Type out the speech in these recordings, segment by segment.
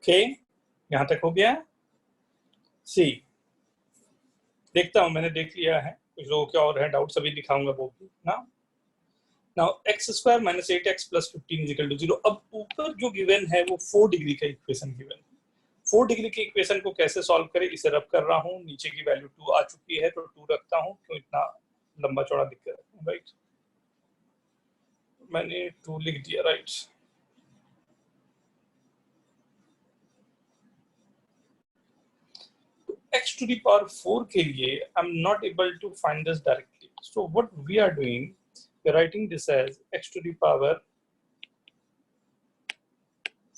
Okay, यहाँ तक हो गया। सी देखता हूँ, मैंने देख लिया है, कुछ लोगों के और है डाउट्स अभी दिखाऊंगा वो भी ना। Now x square minus 8x plus 15 is equal to 0। अब ऊपर जो गिवन है वो 4 डिग्री का इक्वेशन गिवन है। 4 डिग्री के इक्वेशन को कैसे सॉल्व करें, इसे रब कर रहा हूँ। नीचे की वैल्यू 2 आ चुकी है तो 2 रखता हूँ, क्यों इतना लंबा चौड़ा दिख रहा है, राइट। मैंने 2 लिख दिया, right. x to the power 4 के लिए I'm not able to find this directly. So what we are doing, we're writing this as x to the power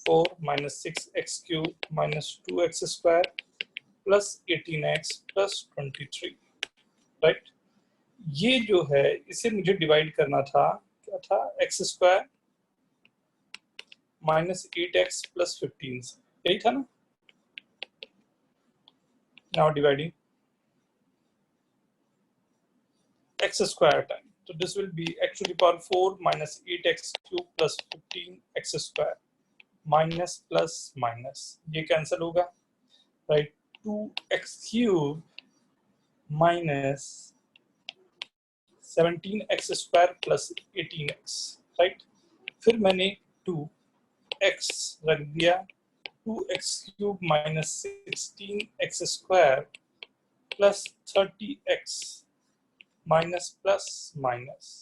4 minus 6x cube minus 2x square plus 18x plus 23, right? ये जो है इसे मुझे divide करना था, क्या था, x square minus 8x plus 15, यही था ना। Now dividing x square time, so this will be x to the power 4 minus 8x cube plus 15x square minus plus minus, ये कैंसिल होगा, right. 2x cube minus 17x square plus 18x, right. फिर मैंने 2x रख दिया, 2x cube minus 16x square plus 30x minus plus minus,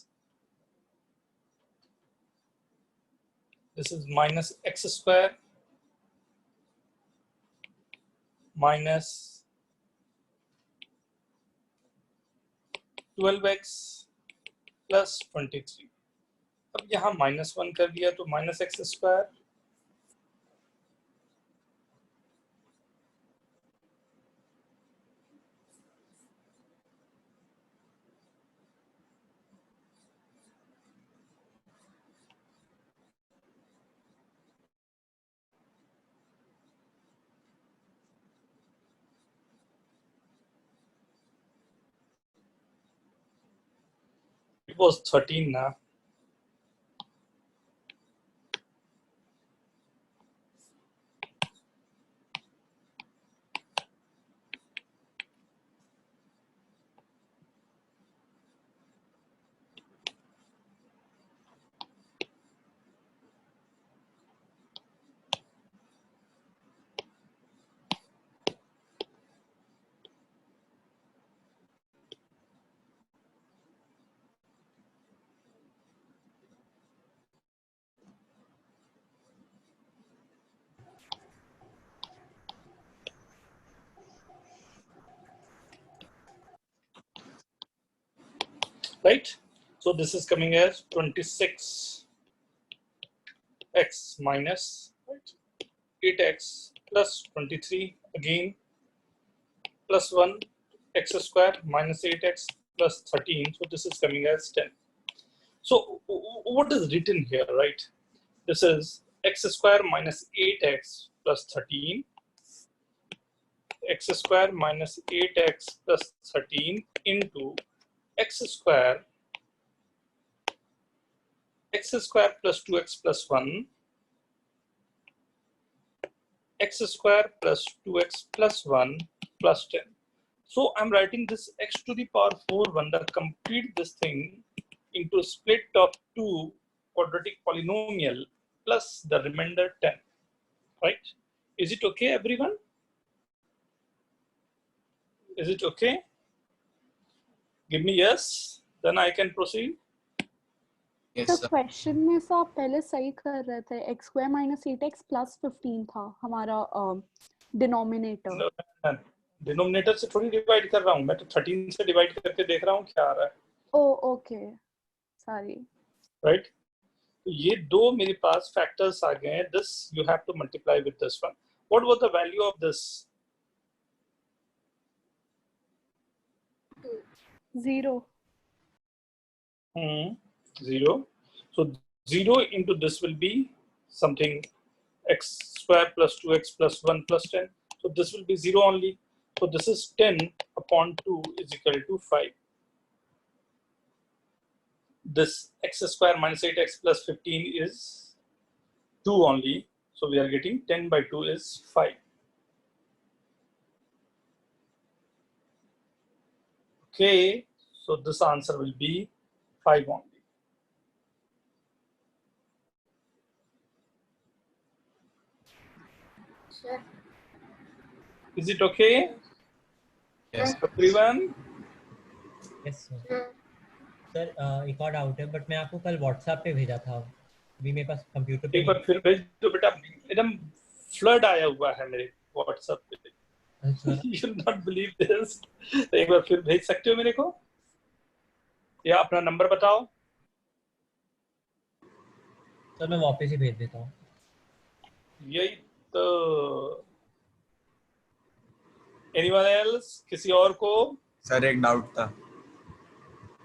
this is minus x square minus 12x plus 23। अब यहाँ -1 कर दिया तो minus x square it was 13 ना, right? So this is coming as 26x minus, right, 8x plus 23 again plus 1 x square minus 8x plus 13. So this is coming as 10. So what is written here, right? This is x square minus 8x plus 13, x square minus 8x plus 13 into x square plus 2x plus 1, x square plus 2x plus 1 plus 10. So I'm writing this x to the power 4 1, that complete this thing into split of 2 quadratic polynomial plus the remainder 10, right? Is it okay, everyone? Is it okay? Give me yes, then I can proceed. तो question में से आप पहले सही कर रहे थे, x square minus 8x plus 15 था हमारा डिनोमिनेटर। डिनोमिनेटर से थोड़ी डिवाइड कर रहा हूँ मैं, तो 13 से डिवाइड करके देख रहा हूँ क्या आ रहा है। ओ ओके, सॉरी, राइट। तो ये दो मेरे पास फैक्टर्स आ गए हैं, this you have to multiply with this one. What was the value of this? 0। 0. So 0 into this will be something x square plus 2x plus 1 plus 10. So this will be 0 only. So this is 10 upon 2 is equal to 5. This x square minus 8x plus 15 is 2 only. So we are getting 10 by 2 is 5. Okay, so this answer will be 5 only. Sure. Is it okay? Yes. Everyone? Yes sir Sure. Sir एक और doubt है but मैं आपको कल WhatsApp पे भेजा था अभी मेरे पास कंप्यूटर पे एक बार फिर भेज दो बेटा, एकदम फ्लड आया हुआ है मेरे व्हाट्सएप पे. Sir You will not believe this. तो एक बार फिर भेज सकते हो मेरे को, या अपना नंबर बताओ. सर मैं वापस ही भेज देता हूँ. यही तो. Anyone else? किसी और को सर एक डाउट था.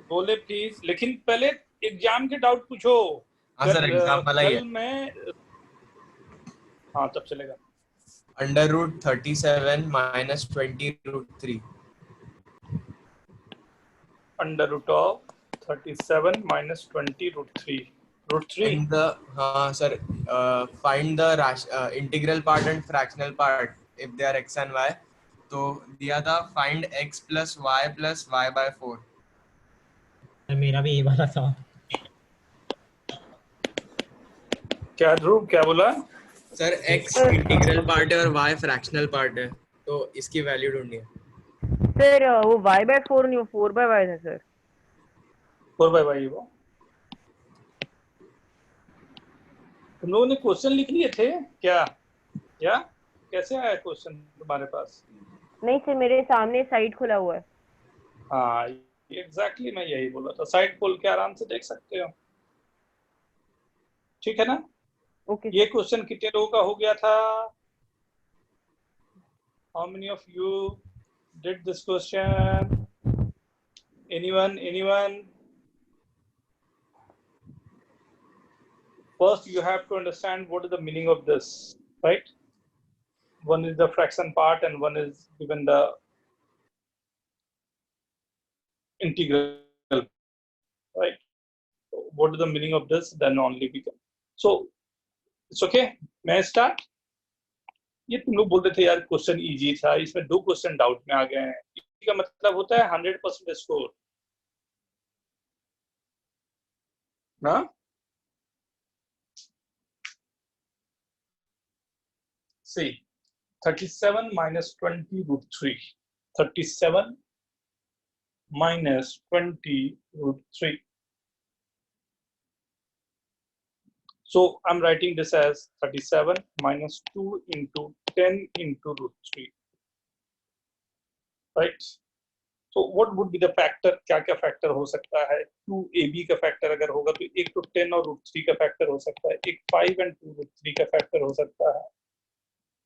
बोले प्लीज, लेकिन पहले एग्जाम के डाउट पूछो. हाँ सर, एग्जाम वाला ही है. कल मैं, हाँ तब चलेगा. Under root 37 minus 20 root 3. Under root of 37 minus 20 root 3. Root 3 In the हाँ sir, find the integral part and fractional part if they are x and y. तो दिया था find x plus y by 4. Sir मेरा भी ये वाला था. क्या ध्रुव क्या बोला? सर x इंटीग्रल पार्ट है और y फ्रैक्शनल पार्ट है, तो इसकी वैल्यू ढूंढनी है. सर वो y by 4 नहीं, वो 4 by y है सर. 4 by y. वो तुम लोगों ने क्वेश्चन लिख लिए थे क्या? या कैसे आया क्वेश्चन तुम्हारे पास? नहीं सर, मेरे सामने साइट खुला हुआ है. हाँ एग्जैक्टली मैं यही बोला था, साइट खोल के आराम से देख सकते हो. ठीक है ना? ओके. ये क्वेश्चन कितने लोगों का हो गया था? How many of you did this question? anyone? First you have to understand what is the meaning of this, right? One is the fraction part and one is given the integral, right? So what is the meaning of this? Then only we can. So it's okay. May I start? ये तुम लोग बोलते थे यार question easy था, इसमें 2 question doubt में आ गए हैं. इसका मतलब होता है 100% स्कोर ना? See, 37 minus 20 root 3. 37 minus 20 root 3. So I'm writing this as 37 minus 2 into 10 into root 3. Right? So what would be the factor? क्या क्या फैक्टर हो सकता है? 2ab का फैक्टर अगर होगा तो एक तो 10 और root 3 का फैक्टर हो सकता है, एक 5 and 2 root 3 का फैक्टर हो सकता है,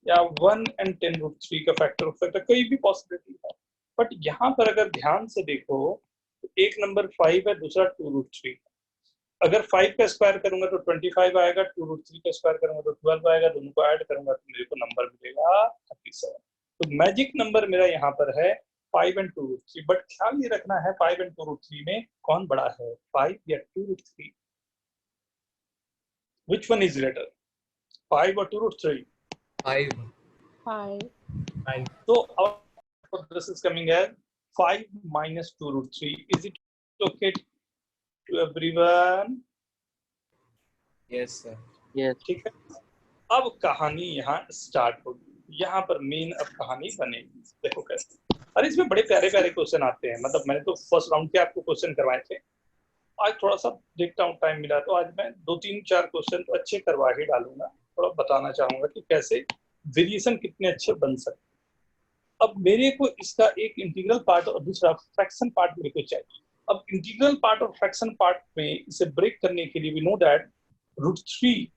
या 1 and 10 root 3 का फैक्टर हो सकता है. कोई भी पॉसिबिलिटी है. बट यहाँ पर अगर ध्यान से देखो तो एक नंबर 5 है, दूसरा 2 root 3. अगर 5 का स्क्वायर करूंगा तो 25 आएगा, 2 root 3 का स्क्वायर करूंगा तो 12 आएगा, दोनों को ऐड करूंगा तो मेरे को नंबर मिलेगा 37. तो मैजिक नंबर मेरा यहाँ पर है 5 and 2 root 3. बट ख्याल ये रखना है 5 and 2 root 3 में कौन बड़ा है, 5 या 2 root 3? Which one is greater, 5 or 2 root 3? 5. 5. So our this is coming as 5 minus 2 root 3. Is it okay to everyone? Yes sir. Yes. ठीक है. अब कहानी यहाँ स्टार्ट होगी. यहाँ पर मेन अब कहानी बनेगी. देखो कैसे. अरे इसमें बड़े प्यारे प्यारे क्वेश्चन आते हैं. मतलब मैंने तो फर्स्ट राउंड के आपको क्वेश्चन करवाए थे. आज थोड़ा सा देखता हूँ टाइम मिला तो आज मैं 2-3-4 क्वेश्चन तो अच्छे करवा ही डालूंगा. थोड़ा बताना चाहूंगा कि कैसे वेरिएशन कितने अच्छे बन सकते. अब मेरे को इसका एक इंटीग्रल पार्ट और दूसरा फ्रैक्शन पार्ट मेरे को चाहिए. अब इंटीग्रल पार्ट और फ्रैक्शन पार्ट में इसे ब्रेक करने के लिए we know that √3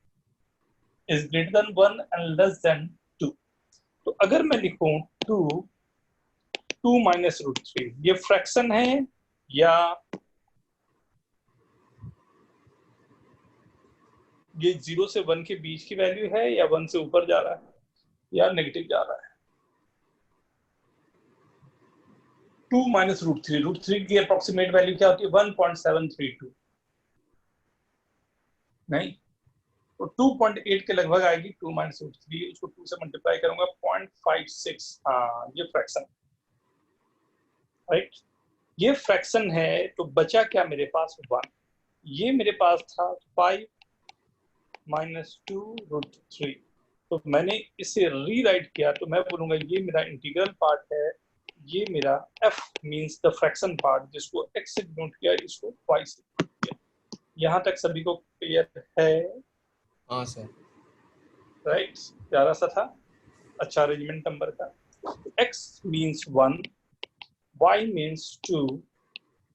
is greater than 1 and less than 2. तो अगर मैं लिखूं 2 माइनस √3, ये फ्रैक्शन है या ये 0 से 1 के बीच की वैल्यू है, या 1 से ऊपर जा रहा है या नेगेटिव जा रहा है? 2 माइनस √3 की अप्रोक्सीमेट वैल्यू क्या होती है? 1.732. नहीं, तो 2.8 के लगभग आएगी। 2 माइनस रूट 3, उसको 2 से मल्टीप्लाई करूंगा 0.56। हाँ ये फ्रैक्शन, राइट, ये फ्रैक्शन है। तो बचा क्या मेरे पास? 1। ये मेरे पास था 5 माइनस 2 रूट 3। तो मैंने इसे रीराइट किया तो मैं बोलूंगा ये मेरा इंटीग्रल पार्ट है, ये मेरा f means the fraction part, जिसको x से डिनोट किया, इसको y से डिनोट किया। यहाँ तक सभी को क्लियर है? हाँ सर। राइट, प्यारा सा था, अच्छा अरेंजमेंट नंबर का। x means 1, y means 2,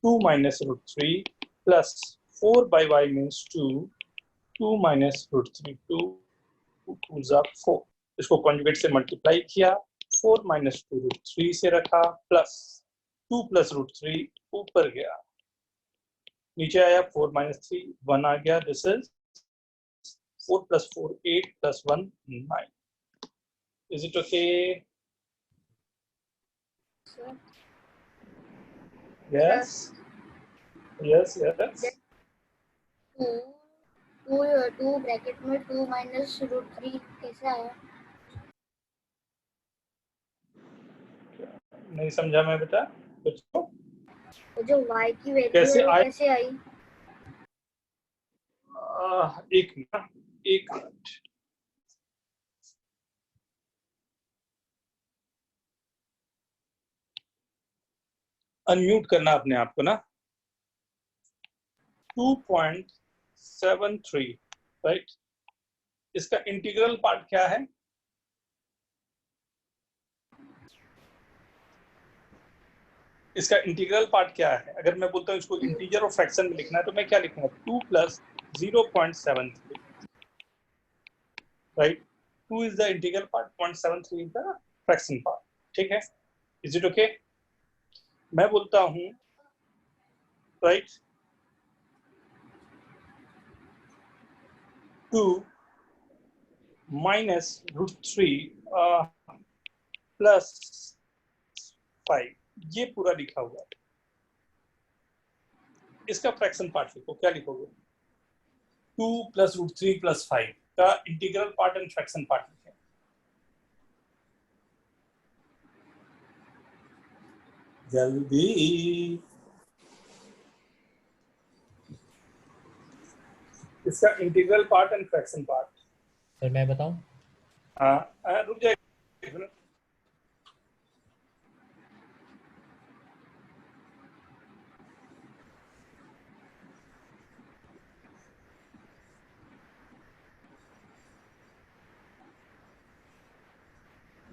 2 minus root 3 plus 4 by y means 2, 2 minus root 3, 2 2 जा 4। इसको कॉन्जुगेट से मल्टीप्लाई किया, 4 माइनस 2 रूट 3 से रखा, प्लस 2 प्लस रूट 3 ऊपर गया, नीचे आया 4 माइनस 3 1 आ गया। This is 4 plus 4 8 plus 1 9। Is it okay? Yes yes yes. 2 bracket में 2 माइनस रूट 3 कैसे आया? नहीं समझा मैं बेटा कुछ। तो जो y की वैल्यू कैसे है वो आए? कैसे आई? एक मिनट अनम्यूट करना अपने आप को ना। 2.73, राइट, इसका इंटीग्रल पार्ट क्या है? इसका इंटीग्रल पार्ट क्या है? अगर मैं बोलता हूँ इसको इंटीजर और फ्रैक्शन में लिखना है तो मैं क्या लिखूंगा? 2 plus 0.73, right. 2 is the integral part, 0.73 is the fraction part. ठीक है, इज इट ओके? मैं बोलता हूँ, राइट, 2 माइनस रूट 3 प्लस 5, ये पूरा लिखा हुआ है। इसका फ्रैक्शन पार्ट लिखो, क्या लिखोगे? 2 प्लस रूट 3 प्लस 5 का integral part and fraction part लिखें। जल्दी। इसका integral part and fraction part. Sir मैं बताऊं? हाँ रुक जाए।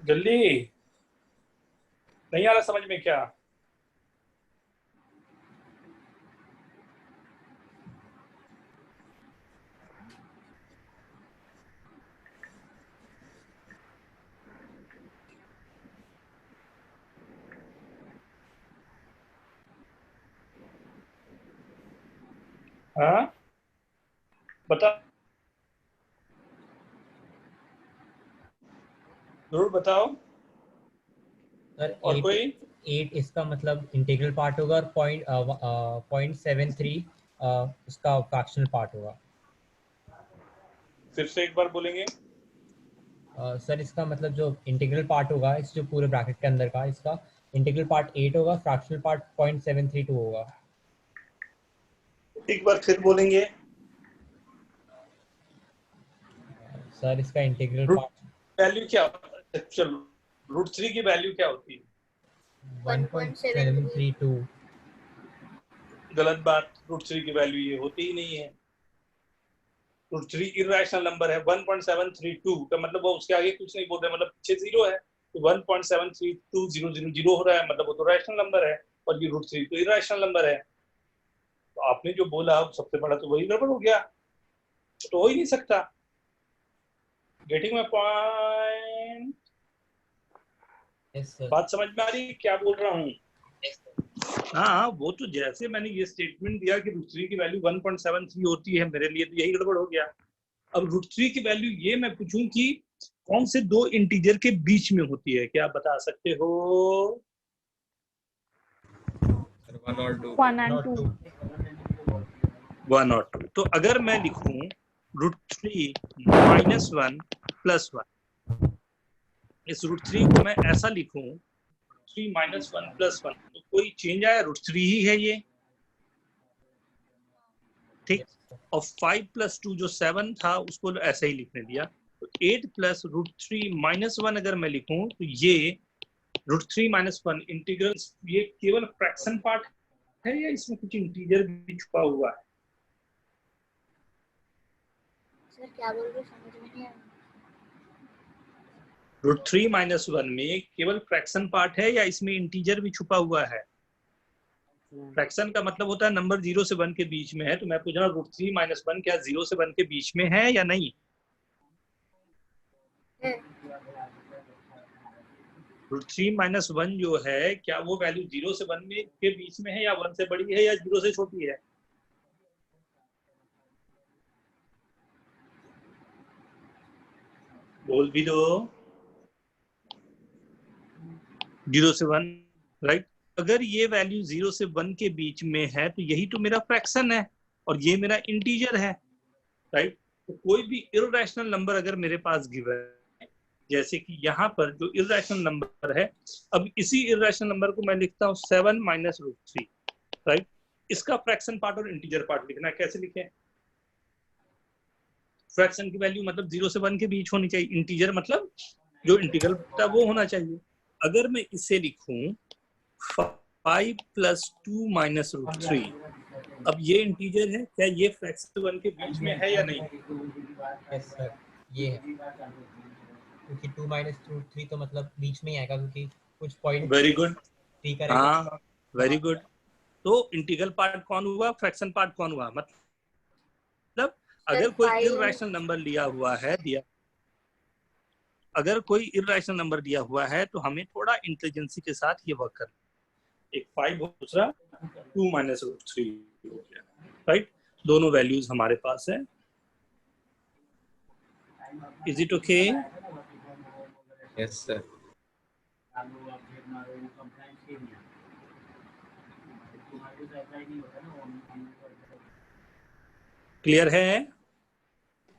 जल्दी, नहीं आ रहा समझ में क्या? हाँ बता, जरूर बताओ। सर और कोई? 8 इसका मतलब इंटीग्रल पार्ट होगा और 0.73 उसका फ्रैक्शनल पार्ट होगा। फिर से एक बार बोलेंगे? सर इसका मतलब जो इंटीग्रल पार्ट होगा इस जो पूरे ब्रैकेट के अंदर का, इसका इंटीग्रल पार्ट 8 होगा, फ्रैक्शनल पार्ट 0.732 होगा। एक बार फिर बोलेंगे? सर इसका इंटीग्रल रूट पार्ट वैल्यू क्या होता है? चलो, रूट 3 की वैल्यू क्या होती है? 1.732। गलत बात, रूट 3 की वैल्यू ये होती ही नहीं है। रूट 3 इरेशनल नंबर है। 1.732 का मतलब वो उसके आगे कुछ नहीं बोल रहे, मतलब पीछे जीरो है, तो 1.73200 हो रहा है, मतलब वो तो रैशनल नंबर है, और ये रूट 3 तो इरेशनल नंबर है। तो आपने जो बोला सबसे बड़ा तो वही गड़बड़ हो गया, तो हो ही नहीं सकता। Getting my point? Yes sir. बात समझ में आ रही है क्या बोल रहा हूँ? हाँ, वो तो जैसे मैंने ये स्टेटमेंट दिया कि रूट 3 की वैल्यू 1.73 होती है, मेरे लिए तो यही गड़बड़ हो गया। अब रूट 3 की वैल्यू ये मैं पूछूं कि कौन से दो इंटीजर के बीच में होती है, क्या आप बता सकते हो? 1 और 2। 1 and 2। 1 और 2। तो अगर मैं लिखूं √3 -1 + 1। इस √3 को मैं ऐसा लिखूं 3 - 1 + 1, तो कोई चेंज आया? √3 ही है ये, ठीक। और 5 + 2 जो 7 था उसको ऐसे ही लिखने दिया। तो 8 + √3 - 1 अगर मैं लिखूं तो ये √3 - 1 इंटीग्रल, ये केवल फ्रैक्शन पार्ट है या इसमें कुछ इंटीजर भी छुपा हुआ है? सर क्या बोल रहे हो, समझ में नहीं आया। √3 - 1 में केवल फ्रैक्शन पार्ट है या इसमें इंटीजर भी छुपा हुआ है? फ्रैक्शन का मतलब होता है नंबर 0 से 1 के बीच में है, तो मैं पूछ रहा हूँ √3 - 1 क्या 0 से 1 के बीच में है या नहीं? है। √3 - 1 जो है क्या वो वैल्यू 0 से 1 में के बीच में है या 1 से बड़ी है या 0 से छोटी है? बोल भी दो। 0 से 1, राइट। अगर ये वैल्यू 0 से 1 के बीच में है तो यही तो मेरा फ्रैक्शन है और ये मेरा इंटीजर है, राइट। तो कोई भी इररेशनल नंबर अगर मेरे पास गिवन है, जैसे कि यहाँ पर जो इररेशनल नंबर है, अब इसी इररेशनल नंबर को मैं लिखता हूँ 7 - √3, राइट। इसका फ्रैक्शन पार्ट और इंटीजर पार्ट लिखना है, कैसे लिखें? फ्रैक्शन की वैल्यू मतलब 0 से 1 के बीच होनी चाहिए, इंटीजर मतलब जो इंटीग्रल था वो होना चाहिए। अगर मैं इसे लिखूं 5 + 2 - √3, अब ये इंटीजर है, क्या ये फ्रैक्शन 1 के बीच में है या नहीं? यस सर, ये है, क्योंकि 2 - √3 तो मतलब बीच में ही आएगा, क्योंकि कुछ पॉइंट वेरी गुड, 3 करेगा। हाँ वेरी गुड। तो इंटीग्रल पार्ट कौन हुआ, फ्रैक्शन पार्ट कौन हुआ? मतलब अगर कोई इररेशनल नंबर लिया हुआ है अगर कोई इररेशनल नंबर दिया हुआ है तो हमें थोड़ा इंटेलिजेंसी के साथ ये वर्क करना। एक 5 हो, दूसरा 2 - √3 हो गया, राइट। दोनों वैल्यूज हमारे पास है। Is it okay? Yes sir. Clear है?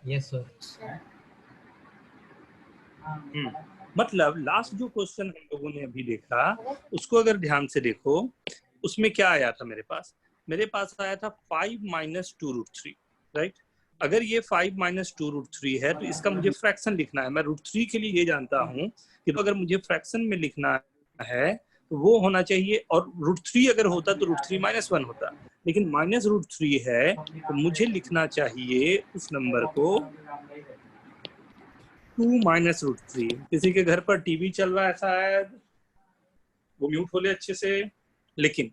Yes sir. मतलब लास्ट जो क्वेश्चन हम लोगों ने अभी देखा उसको अगर ध्यान से देखो, उसमें क्या आया था मेरे पास? मेरे पास आया था 5 - 2 √3, राइट। अगर ये 5 - 2 √3 है तो इसका मुझे फ्रैक्शन लिखना है। मैं √3 के लिए ये जानता हूँ कि तो अगर मुझे फ्रैक्शन में लिखना है तो वो होना चाहिए, और √3 अगर होता तो √3 - 1 होता, लेकिन -√3 है तो मुझे लिखना चाहिए उस नंबर को 2 - √3। किसी के घर पर टीवी चल रहा है शायद, वो म्यूट हो ले अच्छे से। लेकिन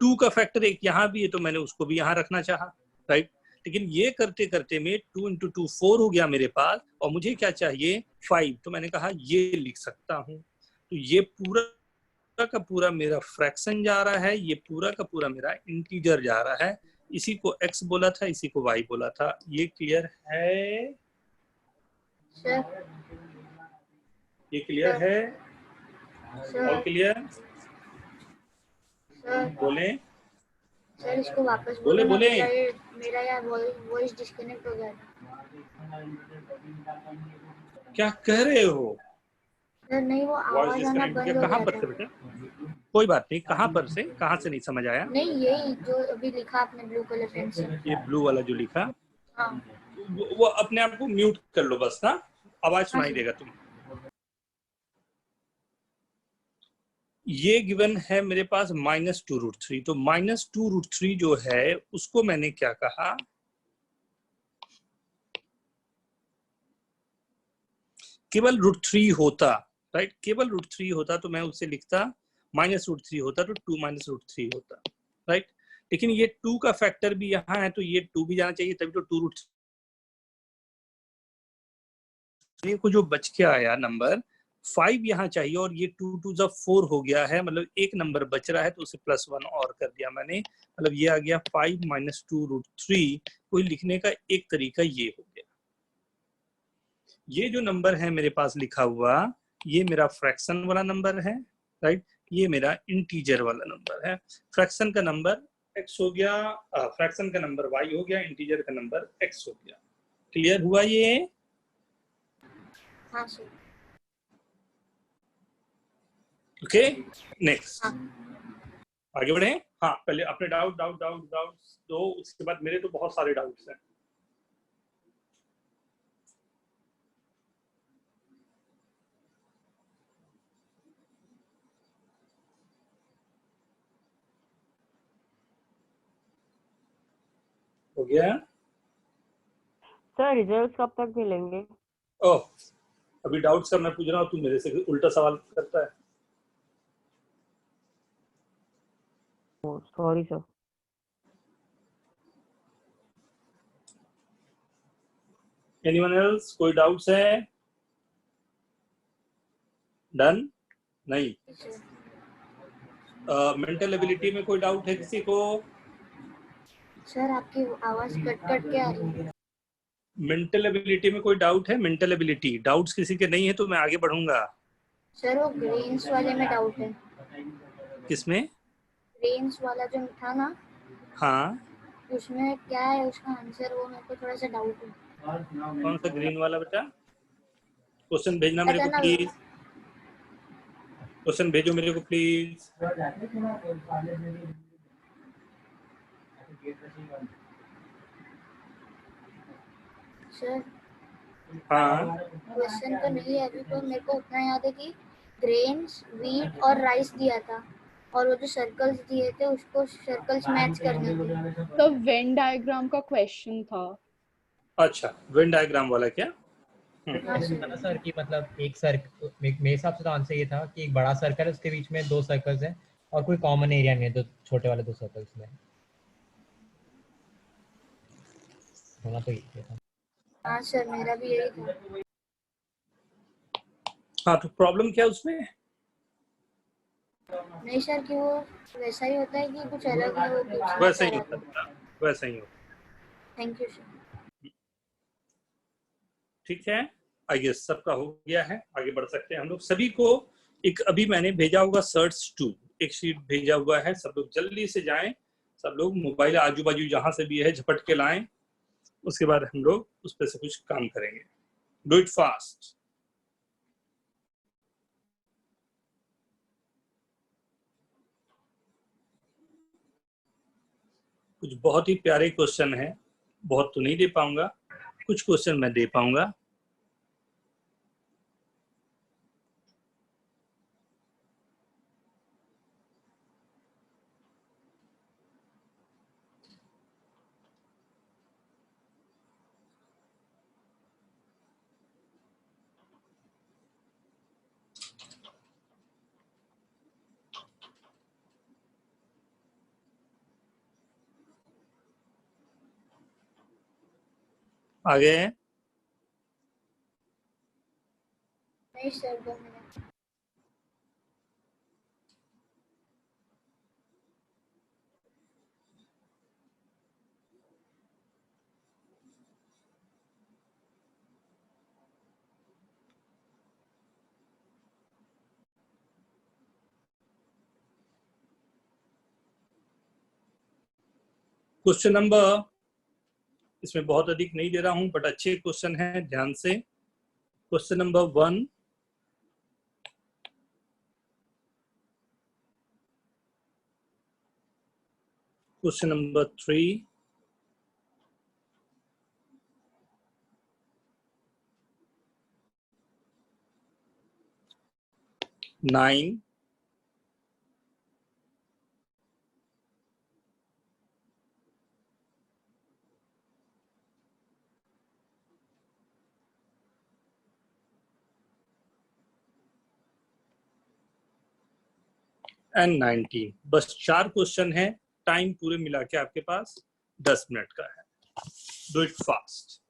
2 का फैक्टर एक यहाँ भी है तो मैंने उसको भी यहाँ रखना चाहा, राइट। लेकिन ये करते करते में 2 × 2 4 हो गया मेरे पास, और मुझे क्या चाहिए 5, तो मैंने कहा ये लिख सकता हूँ। तो ये पूरा का पूरा मेरा फ्रैक्शन जा रहा है, ये पूरा का पूरा मेरा इंटीजर जा रहा है। इसी को x बोला था, इसी को y बोला था। ये क्लियर है? सर ये क्लियर है? और क्लियर? सर बोले सर इसको वापस बोले बोलो ना, बोले। मेरा यार वॉइस डिस्कनेक्ट हो गया था। क्या कह रहे हो? सर नहीं, वो वॉइस आवाज आना डिस्कनेक्ट हो बंद गया? हो कहाँ गया पर था। से बेटा? कोई बात नहीं, कहाँ पर से, कहाँ से नहीं समझ आया? नहीं, यही जो अभी लिखा आपने ब्लू कलर पेन से। ये ब्लू वाला जो लिखा, हाँ वो अपने आप को म्यूट कर लो बस, हाँ, आवाज सुनाई देगा तुम। ये गिवन है मेरे पास -2 √3, तो -2 √3 जो है उसको मैंने क्या कहा, केवल √3 होता, राइट। केवल √3 होता तो मैं उसे लिखता, -√3 होता तो 2 - √3 होता, राइट। लेकिन ये 2 का फैक्टर भी यहाँ है तो ये 2 भी जाना चाहिए, तभी तो 2 √3 को जो बच के आया नंबर 5 यहाँ चाहिए, और ये 2 × 2 = 4 हो गया है, मतलब एक नंबर बच रहा है तो उसे +1 और कर दिया मैंने, मतलब ये आ गया 5 - 2 √3। कोई लिखने का एक तरीका ये हो गया। ये जो नंबर है मेरे पास लिखा हुआ, ये मेरा फ्रैक्शन वाला नंबर है, राइट। ये मेरा इंटीजर वाला नंबर है। फ्रैक्शन का नंबर x हो गया, फ्रैक्शन का नंबर y हो गया, इंटीजर का नंबर x हो गया, क्लियर हुआ ये? हाँ सर। ओके, नेक्स्ट हाँ आगे बढ़े। हाँ, पहले अपने डाउट दो, उसके बाद मेरे तो बहुत सारे डाउट्स हैं। हो गया? सर रिजल्ट कब तक मिलेंगे? ओह, अभी डाउट्स का मैं पूछ रहा हूँ, तू मेरे से उल्टा सवाल करता है। Sorry sir. Anyone else? कोई डाउट्स है? डन? नहीं। मेंटल एबिलिटी में कोई डाउट है किसी को? सर आपकी आवाज कट कट के आ रही है। मेंटल एबिलिटी में कोई डाउट है? मेंटल एबिलिटी डाउट्स किसी के नहीं है तो मैं आगे बढ़ूंगा। सर वो ग्रेन्स वाले में डाउट है। किसमें? ग्रेन्स वाला जो था ना, हाँ, उसमें क्या है उसका आंसर, वो मेरे को थोड़ा सा डाउट है। कौन सा ग्रीन वाला बेटा? क्वेश्चन भेजना मेरे को पता ना। प्लीज, क्वेश्चन भेजो मेरे को प्लीज। सर हाँ, क्वेश्चन तो नहीं है अभी, तो मेरे को उतना याद है कि ग्रेन्स, व्हीट और राइस दिया था, और वो जो सर्कल्स दिए थे उसको सर्कल्स मैच करने थे। तो वेन डायग्राम का क्वेश्चन था। अच्छा, वेन डायग्राम वाला क्या? हाँ था सर। ना सर कि मतलब एक सर्कल, मेरे हिसाब से तो आंसर ये था कि एक बड़ा सर्कल है, उसके बीच में दो सर्कल्स हैं और कोई कॉमन एरिया नहीं है दो छोटे वाले दो सर्कल्स में। होना तो ये था। हाँ सर, मेरा भी यही था। हाँ, तो प्रॉब्लम क्या है उसमें? नहीं सर, कि वो वैसा ही होता है कि कुछ अलग है, वो पूछना वैसा चाह ही रहा होता है था। बेटा, वैसा ही होता है। Thank you sir. ठीक है, आई गेस सबका हो गया है, आगे बढ़ सकते हैं हम लोग। सभी को एक अभी मैंने भेजा होगा सर्च टू, एक शीट भेजा हुआ है, सब लोग जल्दी से जाएं, सब लोग मोबाइल आजू बाजू जहां से भी है झपट के लाएं, उसके बाद हम लोग उस पर से कुछ काम करेंगे। Do it fast. कुछ बहुत ही प्यारे क्वेश्चन है, बहुत तो नहीं दे पाऊंगा, कुछ क्वेश्चन मैं दे पाऊंगा। आगे नहीं सर, 2 मिनट। क्वेश्चन नंबर, इसमें बहुत अधिक नहीं दे रहा हूं बट अच्छे क्वेश्चन हैं, ध्यान से। Question number 1, question number 3, nine, and 19। बस 4 क्वेश्चन है, टाइम पूरे मिला के आपके पास 10 मिनट का है। Do it fast.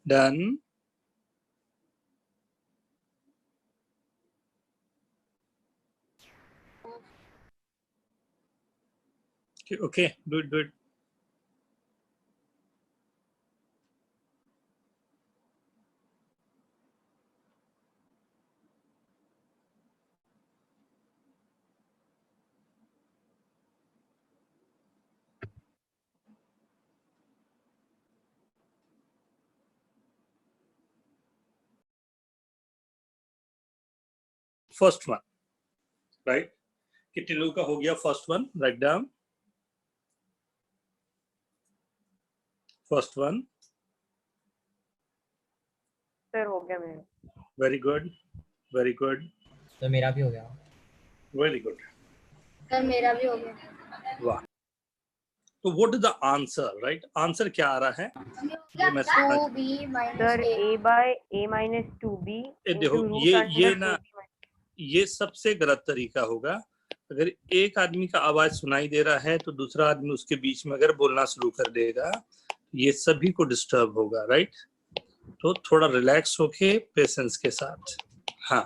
Done. Okay, do it. First one, right? कितने लोगों का हो गया first one? Write down. First one. Sir हो गया मेरा. Very good. Very good. तो मेरा भी हो गया. Very good. सर मेरा भी हो गया. वाह. तो what is the answer, right? Answer क्या आ रहा है? ये मैं समझ. 2b minus sir a. a by a minus 2b. ये देखो, ये ना, ये सबसे गलत तरीका होगा. अगर एक आदमी का आवाज सुनाई दे रहा है तो दूसरा आदमी उसके बीच में अगर बोलना शुरू कर देगा, ये सभी को डिस्टर्ब होगा, राइट? तो थोड़ा रिलैक्स होके पेशेंस के साथ. हाँ,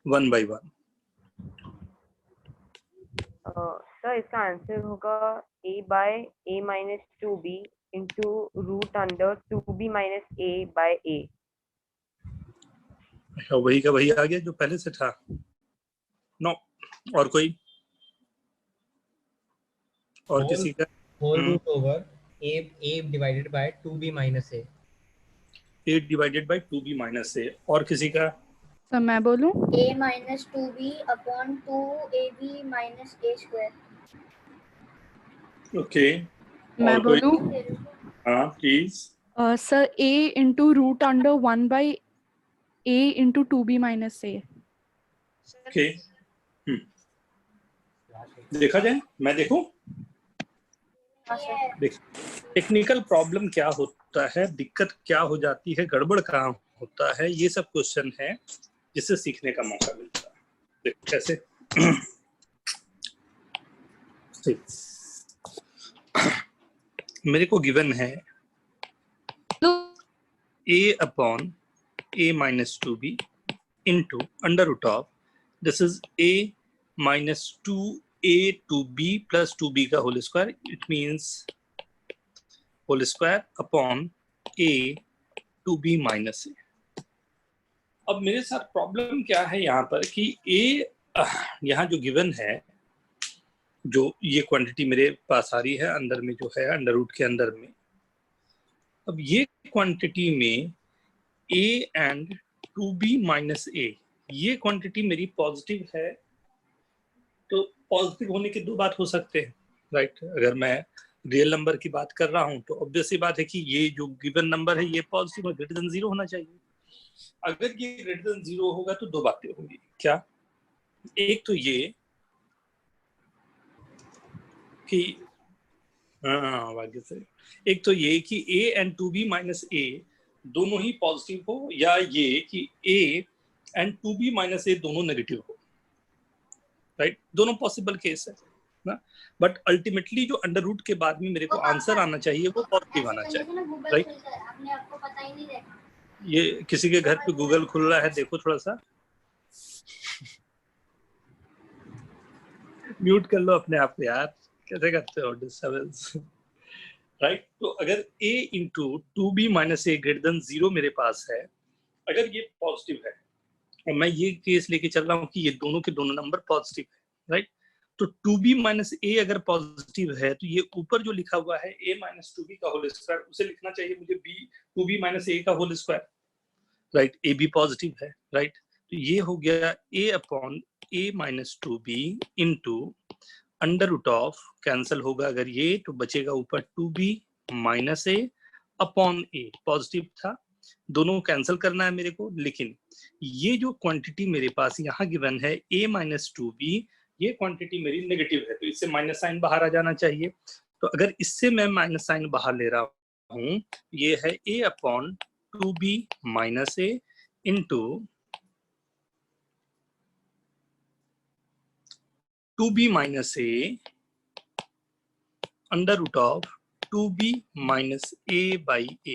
1 by 1. सर इसका आंसर होगा a by a minus 2b into root under 2b minus a by a. वही का वही आ गया जो पहले से था. नो. और कोई? और किसी का? Whole root over a divided by 2b minus a. a divided by 2b minus a. और किसी का? सर मैं बोलूं? a minus 2b upon 2ab minus a square. Okay. मैं और कोई? बोलूं? हाँ please. Sir a into root under 1 by a into 2b minus a. Okay. देखा जाए, मैं देखूं. देख, टेक्निकल प्रॉब्लम क्या होता है, दिक्कत क्या हो जाती है, गड़बड़ कहाँ होता है, ये सब क्वेश्चन है जिससे सीखने का मौका मिलता है. देख कैसे. मेरे को गिवन है a upon a minus 2b into under root of, this is a minus 2a to b plus 2b का whole square. It means whole square upon a to b minus a. अब मेरे साथ problem क्या है यहाँ पर कि a यहाँ जो गिवन है, जो ये क्वांटिटी मेरे पास आ रही है अंदर में जो है अंडर रूट के अंदर में. अब ये क्वांटिटी में a and 2b minus a, ये क्वांटिटी मेरी पॉजिटिव है. तो पॉजिटिव होने के दो बात हो सकते हैं, राइट? अगर मैं रियल नंबर की बात कर रहा हूं तो ऑब्वियस सी बात है कि ये जो गिवन नंबर है ये पॉजिटिव और ग्रेटर देन 0 होना चाहिए. अगर ये ग्रेटर देन 0 होगा तो दो बातें होंगी. क्या? एक तो ये कि एक तो ये कि a and 2b minus a दोनों ही पॉजिटिव हो, या ये कि a and 2b minus a दोनों नेगेटिव हो, राइट? दोनों पॉसिबल केस है ना. बट अल्टीमेटली जो अंडर रूट के बाद में मेरे को आंसर आना चाहिए वो पॉजिटिव आना चाहिए, राइट? ये किसी के घर पे गूगल खुल रहा है, देखो थोड़ा सा. म्यूट कर लो अपने आप को यार, कैसे करते हो डिस्टर्बेंस, राइट? तो अगर a into 2b minus a greater than 0 मेरे पास है, अगर ये पॉजिटिव है और मैं ये केस लेके चल रहा हूँ कि ये दोनों के दोनों नंबर पॉजिटिव है, राइट? तो 2b माइनस a अगर पॉजिटिव है तो ये ऊपर जो लिखा हुआ है a माइनस 2b का होल स्क्वायर, उसे लिखना चाहिए मुझे 2b माइनस a का होल स्क्वायर, राइट? a भी पॉजिटिव है, राइट? तो ये हो गया a upon a minus 2b into under root of, cancel होगा अगर ये तो बचेगा ऊपर 2b minus a upon a. Positive था, दोनों कैंसिल करना है मेरे को, लेकिन ये जो क्वांटिटी मेरे पास यहाँ गिवन है a माइनस 2b, ये क्वांटिटी मेरी नेगेटिव है तो इससे माइनस साइन बाहर आ जाना चाहिए. तो अगर इससे मैं माइनस साइन बाहर ले रहा हूँ, ये है a upon 2b minus a into 2b minus a under root of 2b minus a by a,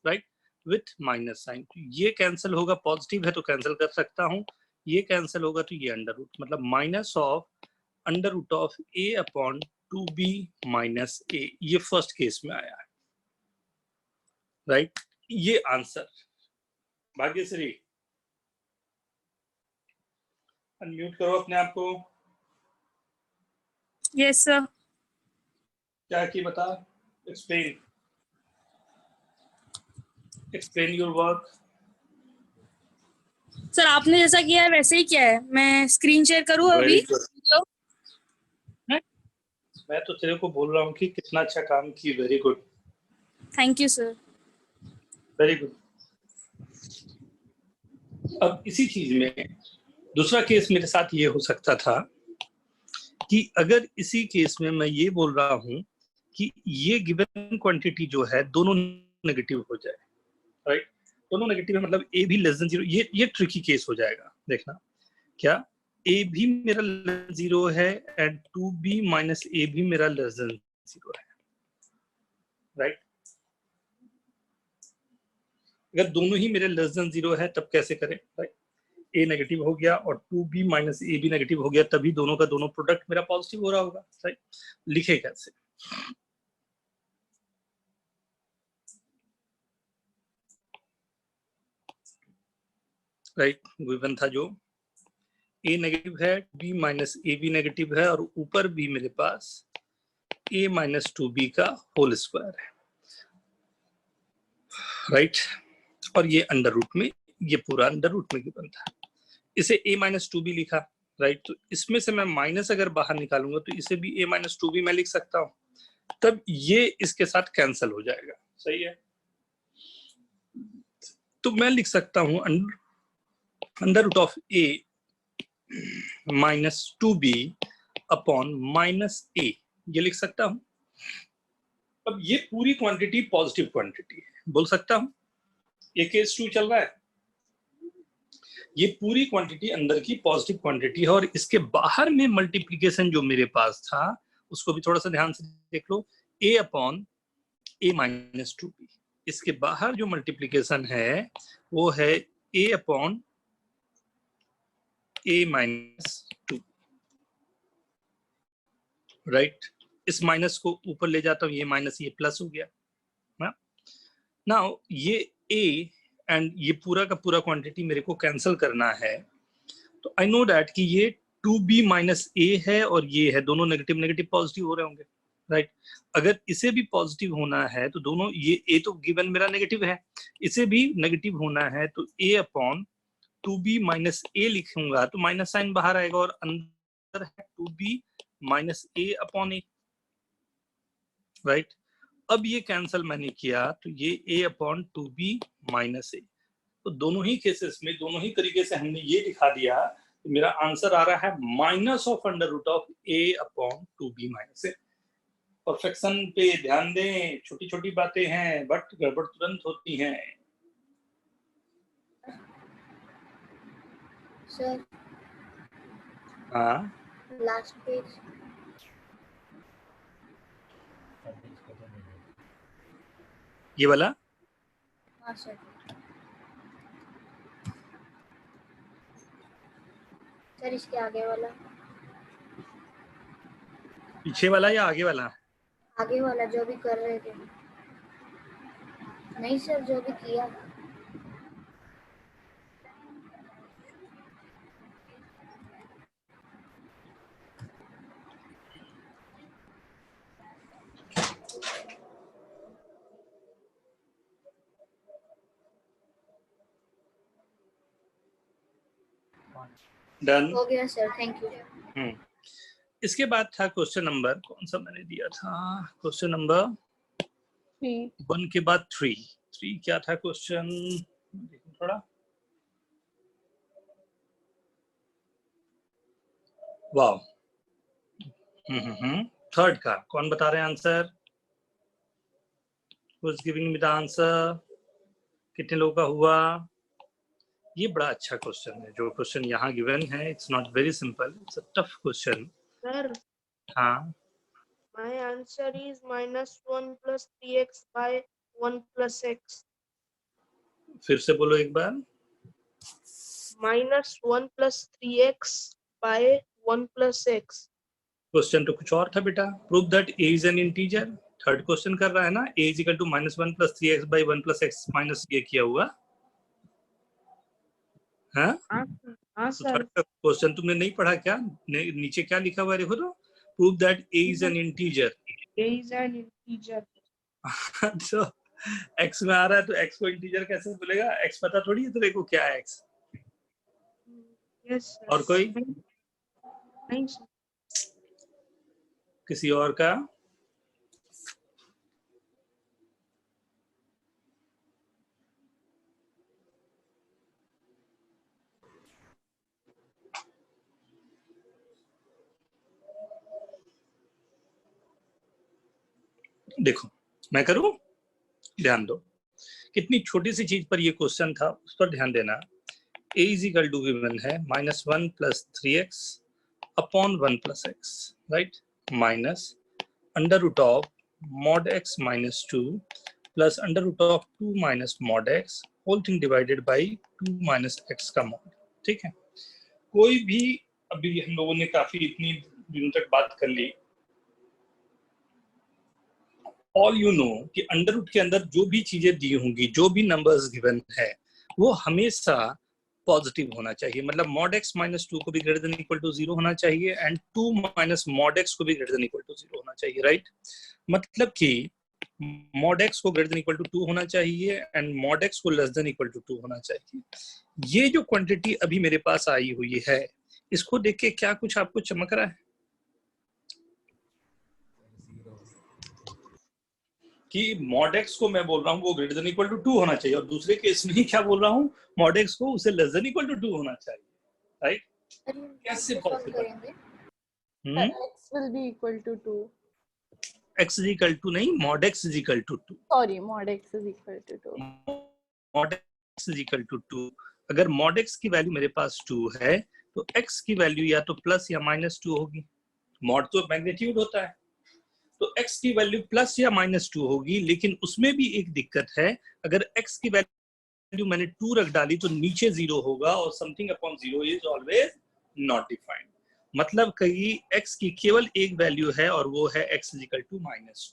right? With minus sign. ये कैंसिल होगा, पॉजिटिव है तो कैंसिल कर सकता हूँ, ये कैंसिल होगा तो ये अंडर रूट, मतलब minus of under root of a upon 2b minus a, ये फर्स्ट केस में आया है, राइट। ये आंसर। भाग्यश्री अनम्यूट करो अपने आप को। Yes sir. क्या की बता, एक्सप्लेन योर वर्क। सर आपने जैसा किया है वैसे ही किया है, मैं स्क्रीन शेयर करूँ अभी? मैं तो तेरे को बोल रहा हूँ कि कितना अच्छा काम की, very good, thank you sir. Very good. अब इसी चीज में दूसरा केस मेरे साथ ये हो सकता था कि अगर इसी केस में मैं ये बोल रहा हूं कि ये गिवन क्वांटिटी जो है दोनों नेगेटिव हो जाए, राइट। दोनों नेगेटिव है मतलब ए भी लेस देन 0, ये ट्रिकी केस हो जाएगा। देखना, क्या ए भी मेरा लेस देन 0 है एंड 2b माइनस ए भी मेरा लेस देन 0 है, राइट। अगर दोनों ही मेरे लेस देन 0 है तब कैसे करें, राइट। ए नेगेटिव हो गया और 2b माइनस ए भी नेगेटिव हो गया, तभी दोनों का दोनों प्रोडक्ट मेरा पॉजिटिव हो रहा होगा, राइट। लिखे कैसे, राइट। गिवन था जो a नेगेटिव है, b माइनस ए भी नेगेटिव है और ऊपर भी मेरे पास a माइनस 2b का होल स्क्वायर है, राइट। और ये अंडर रूट में, ये पूरा अंडर रूट में गिवन था, इसे a माइनस 2b लिखा, राइट। तो इसमें से मैं माइनस अगर बाहर निकालूंगा तो इसे भी a माइनस 2b मैं लिख सकता हूँ, तब ये इसके साथ कैंसिल हो जाएगा, सही है। तो मैं लिख सकता हूँ under root of a minus 2b upon minus a, ये लिख सकता हूँ। अब ये पूरी क्वांटिटी पॉजिटिव क्वांटिटी है, बोल सकता हूँ ये केस 2 चल रहा है, ये पूरी क्वांटिटी अंदर की पॉजिटिव क्वांटिटी है और इसके बाहर में मल्टीप्लीकेशन जो मेरे पास था उसको भी थोड़ा सा ध्यान से देख लो, a upon a minus 2b। इसके बाहर जो मल्टीप्लीकेशन है वो है a upon a minus 2, right. इस माइनस को ऊपर ले जाता हूँ, ये माइनस ये प्लस हो गया ना। नाउ ये a एंड ये पूरा का पूरा क्वांटिटी मेरे को कैंसिल करना है, तो आई नो दैट कि ये 2b माइनस a है और ये है, दोनों नेगेटिव नेगेटिव पॉजिटिव हो रहे होंगे, राइट। अगर इसे भी पॉजिटिव होना है तो दोनों, ये a तो गिवन मेरा नेगेटिव है, इसे भी नेगेटिव होना है तो a upon 2b minus a लिखूंगा तो माइनस साइन बाहर आएगा और अंदर है 2b minus a upon a, right. अब ये कैंसिल मैंने किया तो ये a upon 2b minus a, तो दोनों ही केसेस में दोनों ही तरीके से हमने ये दिखा दिया कि मेरा आंसर आ रहा है minus of under root of a upon 2b minus a। Perfection पे ध्यान दें, छोटी छोटी बातें हैं बट गड़बड़ तुरंत होती हैं। सर हाँ, लास्ट पेज। ये वाला हाँ सर। सर इसके आगे वाला, पीछे वाला या आगे वाला? आगे वाला जो भी कर रहे थे। नहीं सर, जो भी किया। डन हो गया सर, थैंक यू। इसके बाद था क्वेश्चन नंबर, कौन सा मैंने दिया था, क्वेश्चन नंबर 1 के बाद 3 क्या था क्वेश्चन, थोड़ा वाह। थर्ड का कौन बता रहे हैं answer, who's giving me the answer, कितने लोगों का हुआ। ये बड़ा अच्छा क्वेश्चन है जो क्वेश्चन यहाँ गिवन है, it's not very simple, it's a tough question. Sir, हाँ, my answer is -1 plus 3x by 1 plus x. फिर से बोलो एक बार। -1 + 3x by 1 + x। क्वेश्चन तो कुछ और था बेटा। Prove that a is an integer. Third question कर रहा है ना, a is equal to -1 + 3x by 1 + x minus ये किया हुआ। हाँ, हाँ तो सर। थर्ड क्वेश्चन तुमने नहीं पढ़ा क्या? नीचे क्या लिखा हुआ है देखो तो, prove that a is an integer. A is an integer। तो x में आ रहा है तो x को इंटीजर कैसे बोलेगा? x पता थोड़ी है तेरे को क्या है x। Yes sir. और कोई नहीं सर। किसी और का? देखो मैं करूं, ध्यान दो। कितनी छोटी सी चीज पर ये क्वेश्चन था, उस पर ध्यान देना। a is equal to given है -1 + 3x upon 1 + x, right? Minus √(mod x - 2 plus √(2 - mod x whole thing divided by 2 - x का मॉड। ठीक है, कोई भी, अभी हम लोगों ने काफी इतनी दिनों तक बात कर ली। ऑल यू नो कि अंडर रूट के अंदर जो भी चीजें दी होंगी, जो भी नंबर्स गिवन है, वो हमेशा पॉजिटिव होना चाहिए। मतलब mod x - 2 को भी ग्रेटर देन इक्वल टू 0 होना चाहिए एंड 2 - mod x को भी ग्रेटर देन इक्वल टू 0 होना चाहिए, राइट? मतलब कि mod x को ग्रेटर देन इक्वल टू 2 होना चाहिए एंड mod x को लेस देन इक्वल टू 2 होना चाहिए। ये जो क्वांटिटी अभी मेरे पास आई हुई है, इसको देख के क्या कुछ आपको चमक रहा है कि mod x को मैं बोल रहा हूँ वो ग्रेटर देन इक्वल टू 2 होना चाहिए, और दूसरे केस में क्या बोल रहा हूँ, mod x को उसे लेस देन इक्वल टू 2 होना चाहिए, राइट? कैसे possible? x will be equal to 2. x is equal to नहीं, mod x is equal to 2। Sorry, mod x is equal to 2. mod x is equal to 2। अगर mod x की value मेरे पास 2 है तो x की value या तो plus या -2 होगी। mod तो मैग्नीट्यूड होता है, तो x की वैल्यू प्लस या -2 होगी। लेकिन उसमें भी एक दिक्कत है, अगर x की वैल्यू मैंने 2 रख डाली तो नीचे 0 होगा, और something upon 0 is always not defined. मतलब कहीं x की केवल एक वैल्यू है और वो है x इज इक्वल टू -2।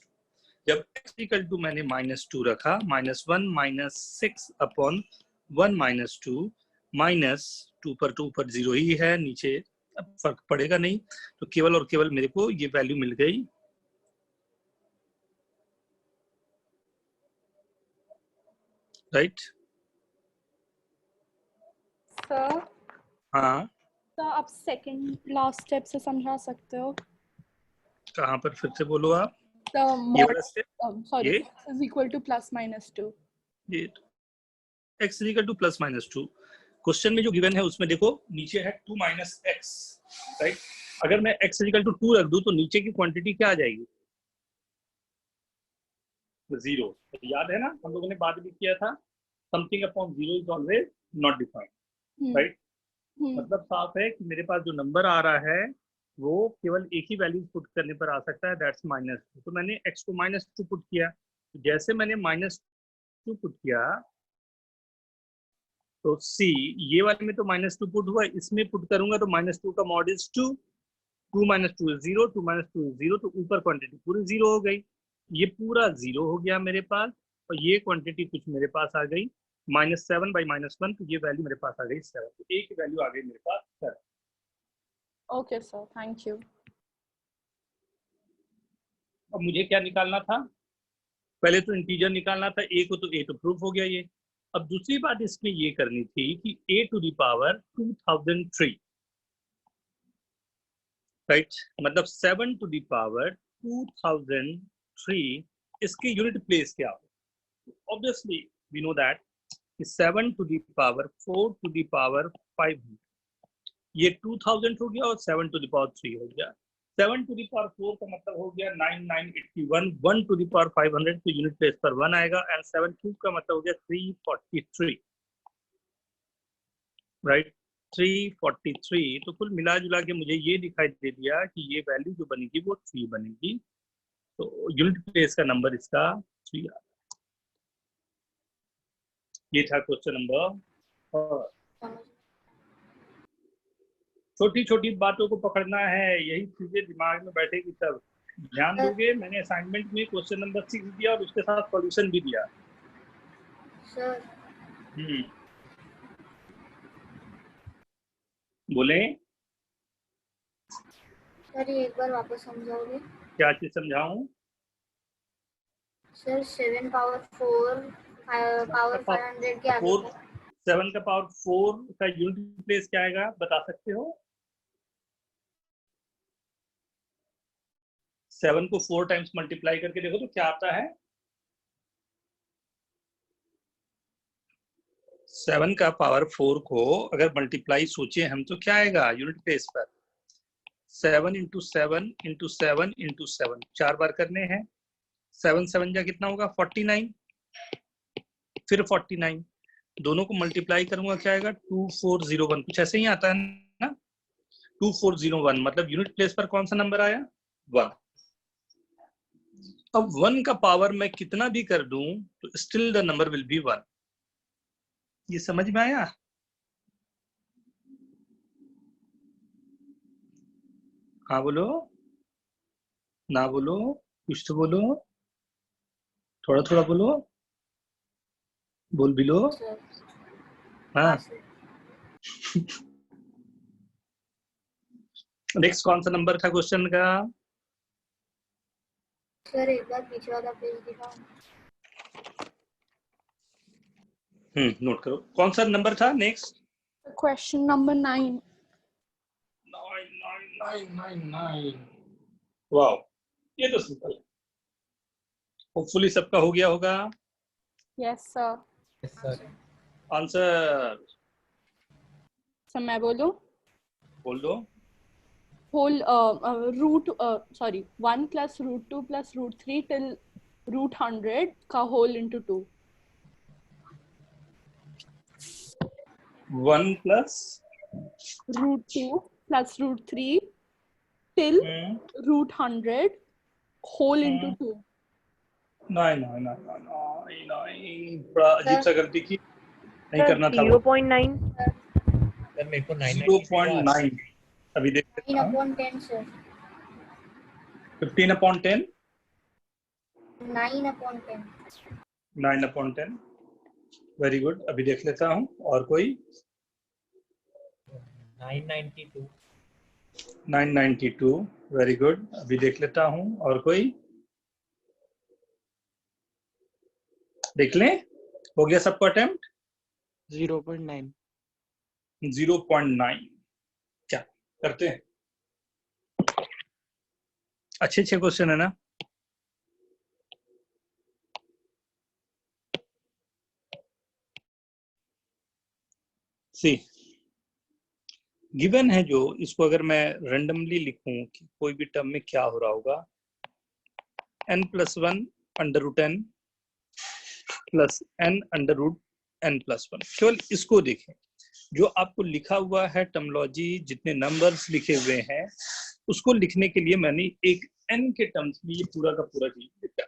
जब x इक्वल टू मैंने -2 रखा, -1 - 6 अपॉन 1 - 2, -2 पर 2 पर 0 ही है, नीचे अब फर्क पड़ेगा नहीं, तो केवल और केवल मेरे को ये वैल्यू मिल गई, राइट? सर, हाँ, तो आप सेकंड लास्ट स्टेप से समझा सकते हो? कहाँ पर फिर से बोलो आप? The ये mod, वाला स्टेप, sorry, ये x is equal to +-2. ये x is equal to +-2। Question में जो गिवन है उसमें देखो नीचे है 2 - x, राइट? अगर मैं x इज इक्वल टू 2 रख दूं तो नीचे की क्वांटिटी क्या आ जाएगी? 0। याद है ना, हम लोगों ने बात भी किया था, something upon 0 is always not defined, right? मतलब साफ है कि मेरे पास जो नंबर आ रहा है वो केवल एक ही वैल्यू पुट करने पर आ सकता है, दैट्स -2। तो मैंने x को -2 पुट किया, जैसे मैंने -2 पुट किया तो C ये वाले में तो -2 पुट हुआ, इसमें पुट करूंगा तो -2 का मॉड इज 2, 2 - 2 is 0, 2 - 2 is 0, तो ऊपर क्वांटिटी पूरी 0 हो गई, ये पूरा 0 हो गया मेरे पास, और ये क्वांटिटी कुछ मेरे पास आ गई -7 by -1, तो ये वैल्यू मेरे पास आ गई 7, तो एक वैल्यू आ गई मेरे पास 7। Okay, sir. Thank you. अब मुझे क्या निकालना था? पहले तो इंटीजर निकालना था a को, तो a तो प्रूफ हो गया ये। अब दूसरी बात इसमें ये करनी थी कि a to the power 2003, right? मतलब 7 टू द पावर 2003, इसकी यूनिट प्लेस क्या हो? Obviously we know that 7 to the power 4 to the power 500, ये 2000 हो गया और 7 टू द पावर 3 हो गया। 7 टू द पावर 4 का मतलब हो गया 9981, 1 टू द पावर 500 तो यूनिट प्लेस पर 1 आएगा, एंड 7 क्यूब का मतलब हो गया 343, राइट? 343, तो कुल मिला जुला के मुझे ये दिखाई दे दिया कि ये वैल्यू जो बनेगी वो 3 बनेगी, तो यूनिट प्लेस का नंबर इसका 3 आ। ये था क्वेश्चन नंबर 4। समझ छोटी छोटी बातों को पकड़ना है, यही चीजें दिमाग में बैठेगी तब ध्यान दोगे। मैंने असाइनमेंट में क्वेश्चन नंबर 6 दिया और उसके साथ सॉल्यूशन भी दिया। सर। बोले सर ये एक बार वापस समझाओगे? क्या चीज समझाऊं? सर 7 पावर 4 पावर 500 के आगे का 7 का पावर 4 का यूनिट प्लेस क्या आएगा, बता सकते हो? 7 को 4 टाइम्स मल्टीप्लाई करके देखो तो क्या आता है। 7 का पावर 4 को अगर मल्टीप्लाई सोचे हम तो क्या आएगा यूनिट प्लेस पर? 7 इंटू 7 इंटू 7 इंटू 7 4 बार करने हैं। 7 7 जा कितना होगा 49, फिर 49, दोनों को मल्टीप्लाई करूंगा क्या आएगा 2401, कुछ ऐसे ही आता है ना 2401, मतलब यूनिट प्लेस पर कौन सा नंबर आया 1। अब 1 का पावर मैं कितना भी कर दूं तो still the number will be 1। ये समझ में आया? हाँ बोलो, ना बोलो, कुछ तो बोलो, थोड़ा थोड़ा बोलो, बोल भी लो। सर। हाँ सर। नेक्स्ट कौन सा नंबर था क्वेश्चन का? सर एक बार पीछे वाला पेज दिखाओ। नोट करो कौन सा नंबर था नेक्स्ट। Question number 9। 9 वाओ, ये तो सिंपल है। होपफुली सबका हो गया होगा yes sir. Yes sir. Answer. Sir मैं बोलूं? बोल दो। Whole root sorry 1 plus root 2 plus root 3 till root 100 का whole into 2। 1 plus root 2 plus root 3 till root 100 whole into 2। नहीं, बड़ा अजीब सा गलती की, नहीं करना था वो। 0.9 सर मेरे को 0.9 अभी देख लेता हूं। 9/10 सर। 15/10 9/10 9/10 वेरी गुड, अभी देख लेता हूं। और कोई? 992 992 वेरी गुड, अभी देख लेता हूं। और कोई देख लें? हो गया सबको अटेम्प्ट? 0.9 0.9 क्या करते हैं? अच्छे क्वेश्चन है ना? सी गिवन है जो, इसको अगर मैं रेंडमली लिखूं कि कोई भी टर्म में क्या हो रहा होगा, n+1 √n plus n √n+1, केवल इसको देखें। जो आपको लिखा हुआ है टर्मोलॉजी, जितने नंबर्स लिखे हुए हैं उसको लिखने के लिए मैंने एक n के टर्म्स में ये पूरा का पूरा चीज लिखा।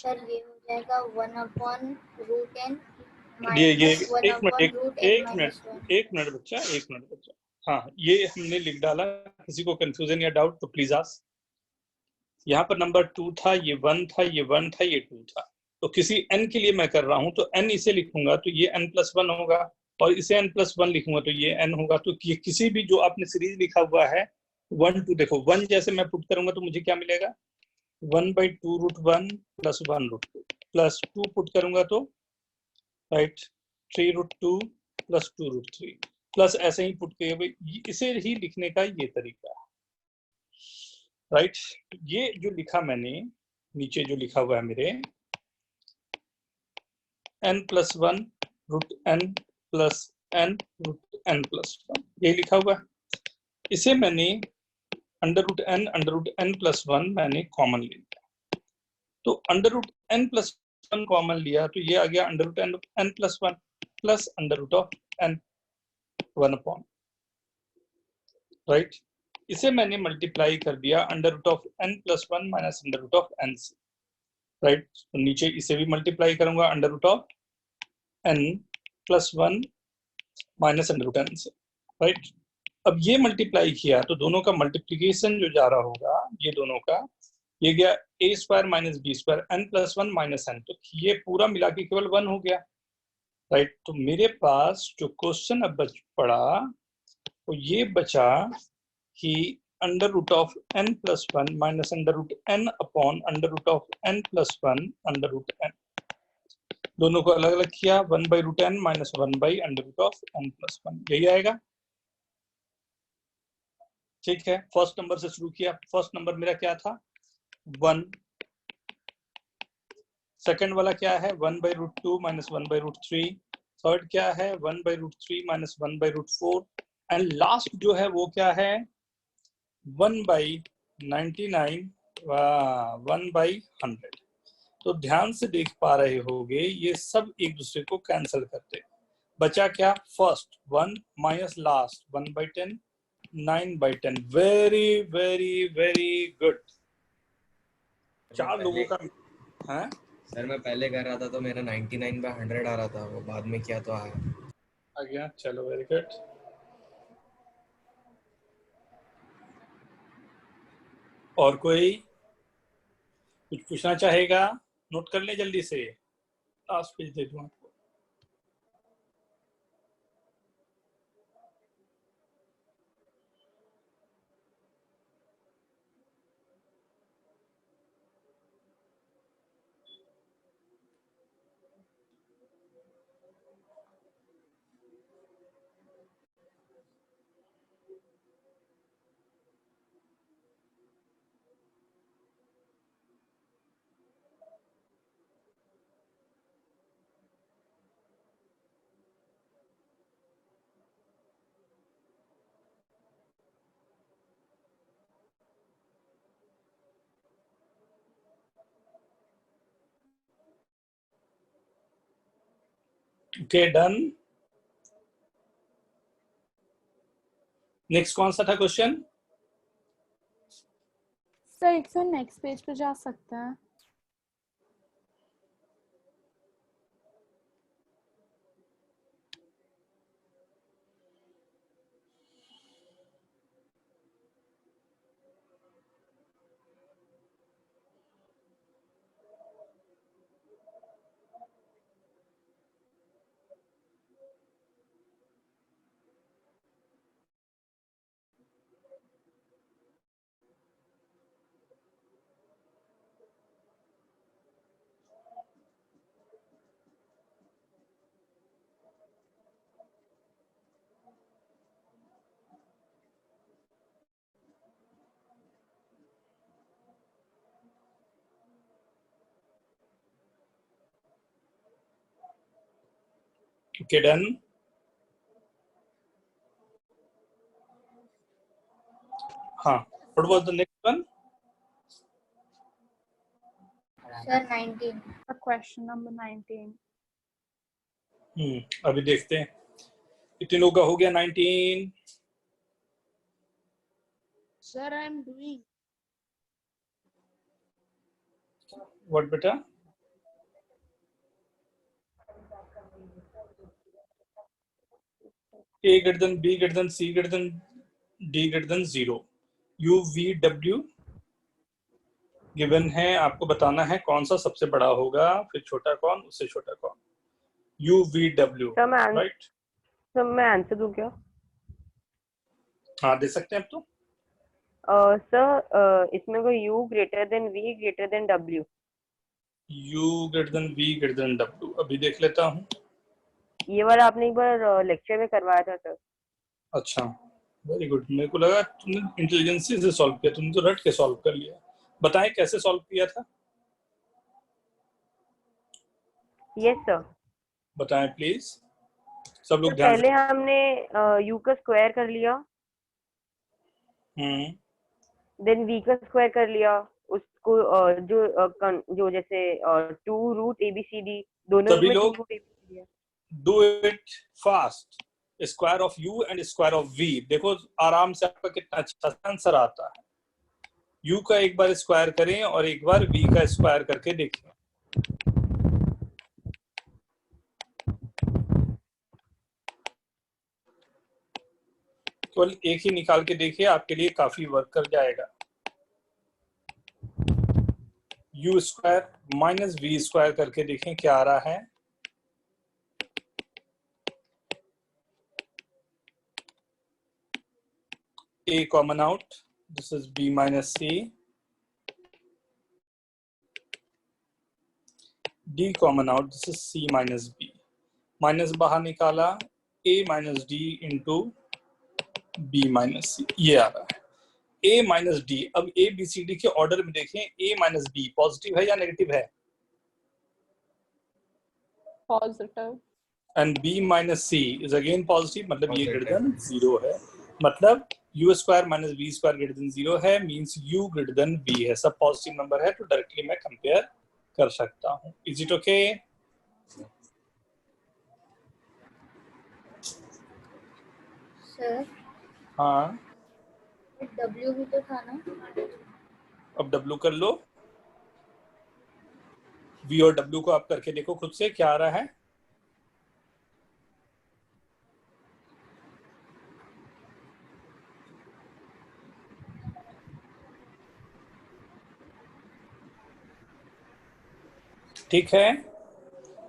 सर ये हो जाएगा 1/√n ये माइनस 1/√n-1। एक मिनट बच्चा। हाँ ये हमने लिख डाला, किसी को कंफ्यूजन या डाउट तो प्लीज आस्क। यहाँ पर नंबर 2 था, ये 1 था, ये 1 था, ये 2 था। तो किसी n के लिए मैं कर रहा हूँ तो n इसे लिखूंगा तो ये n+1 होगा, और इसे n+1 लिखूंगा तो ये n होगा। तो ये किसी भी जो आपने सीरीज लिखा हुआ है 1 2, देखो 1 जैसे मैं पुट करूंगा तो मुझे क्या मिलेगा 1/2√1 प्लस 1√2 प्लस 2 पुट करूंगा तो राइट 3√2 प्लस 2√3 प्लस ऐसे ही पुट के, इसे ही लिखने का ये तरीका है राइट। ये जो लिखा मैंने नीचे जो लिखा हुआ है मेरे n+1 √n plus n √n+1 ये लिखा हुआ है। इसे मैंने √n+1 मैंने कॉमन ले लिया, तो √n+1 कॉमन लिया तो ये आ गया √n+1 प्लस √n 1/, राइट। इसे मैंने मल्टीप्लाई कर दिया √n+1 माइनस √n से, राइट। तो नीचे इसे भी मल्टीप्लाई करूंगा under root of n plus 1 minus under root n से, राइट। अब ये मल्टीप्लाई किया तो दोनों का मल्टीप्लीकेशन जो जा रहा होगा ये दोनों का, ये गया a square minus b square n plus 1 minus n, तो ये पूरा मिला के केवल 1 हो गया, राइट। तो मेरे पास जो क्वेश्चन अब बच पड़ा तो ये बचा कि under root of n plus 1 minus under root n upon under root of n plus 1 under root n, दोनों को अलग अलग किया, 1 by root n minus 1 by under root of n plus 1, यही आएगा। ठीक है, फर्स्ट नंबर से शुरू किया। फर्स्ट नंबर मेरा क्या था 1, सेकंड वाला क्या है 1 by root 2 minus 1 by root 3, third क्या है 1 by root 3 minus 1 by root 4, and last जो है वो क्या है 1 बाई 99 1 बाई 100। तो ध्यान से देख पा रहे होगे ये सब एक दूसरे को कैंसिल करते, बचा क्या first 1 minus last 1 by 10 9 by 10। Very very very good. चार लोगों का है सर मैं पहले कर रहा था तो मेरा 99/100 आ रहा था, वो बाद में किया तो आया आ गया। चलो वेरी गुड। और कोई कुछ पूछना चाहेगा? नोट कर ले जल्दी से, लास्ट पेज दे दूं आपको। Okay done. नेक्स्ट कौन सा था क्वेश्चन? सर एक सर नेक्स्ट पेज पे जा सकते हैं? Okay done. हाँ, what was the next one? Sir 19 question number 19। अभी देखते हैं कितने लोग का हो गया 19। Sir, I am doing. What बेटा? A greater than B greater than C greater than D greater than 0, U V W given है, आपको बताना है कौन सा सबसे बड़ा होगा, फिर छोटा कौन, उससे छोटा कौन। U V W, right? Sir मैं आंसर दूं क्या? हाँ दे सकते हैं अब तो। सर इसमें को U greater than V greater than W। U greater than V greater than W, अभी देख लेता हूँ। ये वाला आपने एक बार लेक्चर में करवाया था सर। अच्छा वेरी गुड, मेरे को लगा तुमने इंटेलिजेंसी से सॉल्व किया, तुमने तो रट के सॉल्व कर लिया। बताएं कैसे सॉल्व किया था? Yes sir. बताएं प्लीज, सब लोग तो ध्यान पहले हमने U का स्क्वायर कर लिया, से। देन V का स्क्वायर कर लिया, उसको जो जैसे 2 रूट ABCD दोनों सभी में 2 लोग रूट ABCD है। Do it fast. Square of U and square of V, देखो आराम से आपका कितना अच्छा आंसर आता है। u का एक बार स्क्वायर करें और एक बार v का स्क्वायर करके देखें। केवल एक ही निकाल के देखिए, आपके लिए काफी वर्क कर जाएगा। u square minus v square करके देखें क्या आ रहा है। a common out, this is b minus c, d common out, this is c minus b, minus बाहर निकाला a minus d into b minus c, ये आ रहा है a minus d। अब a b c d के order में देखें, a minus b positive है या नेगेटिव है, positive, and b minus c is again positive, मतलब ये ग्रेटर देन 0 है, मतलब u square minus v square greater than 0 है, means u greater than v है, सब पॉजिटिव नंबर है, तो डायरेक्टली मैं कंपेयर कर सकता हूं। Is it okay? सर हाँ, W भी तो था ना। अब w कर लो, v और w को आप करके देखो खुद से क्या आ रहा है। ठीक है,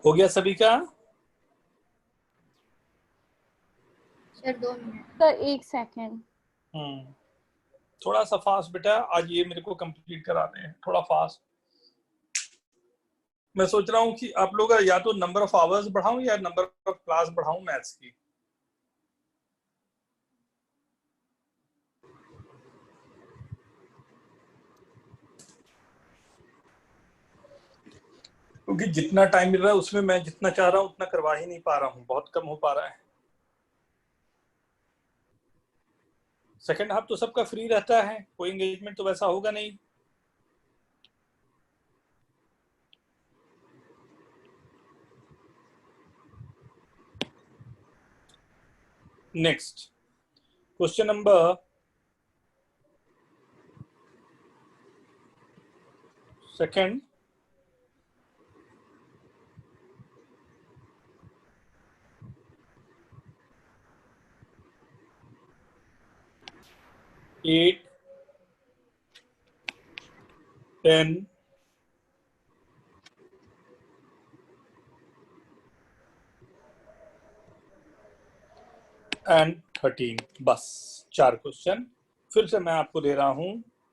हो गया सभी का? Sir 2 minute. Sir 1 second. थोड़ा सा फास्ट बेटा, आज ये मेरे को कंप्लीट कराने हैं, थोड़ा फास्ट। मैं सोच रहा हूँ कि आप लोग का या तो नंबर ऑफ आवर्स बढ़ाऊं या नंबर ऑफ क्लास बढ़ाऊं मैथ्स की। क्योंकि जितना टाइम मिल रहा है उसमें मैं जितना चाह रहा हूं उतना करवा ही नहीं पा रहा हूं, बहुत कम हो पा रहा है। सेकेंड हाफ तो सबका फ्री रहता है, कोई एंगेजमेंट तो वैसा होगा नहीं। नेक्स्ट क्वेश्चन नंबर 2 8 10 एंड 13, बस 4 क्वेश्चन। फिर से मैं आपको दे रहा हूं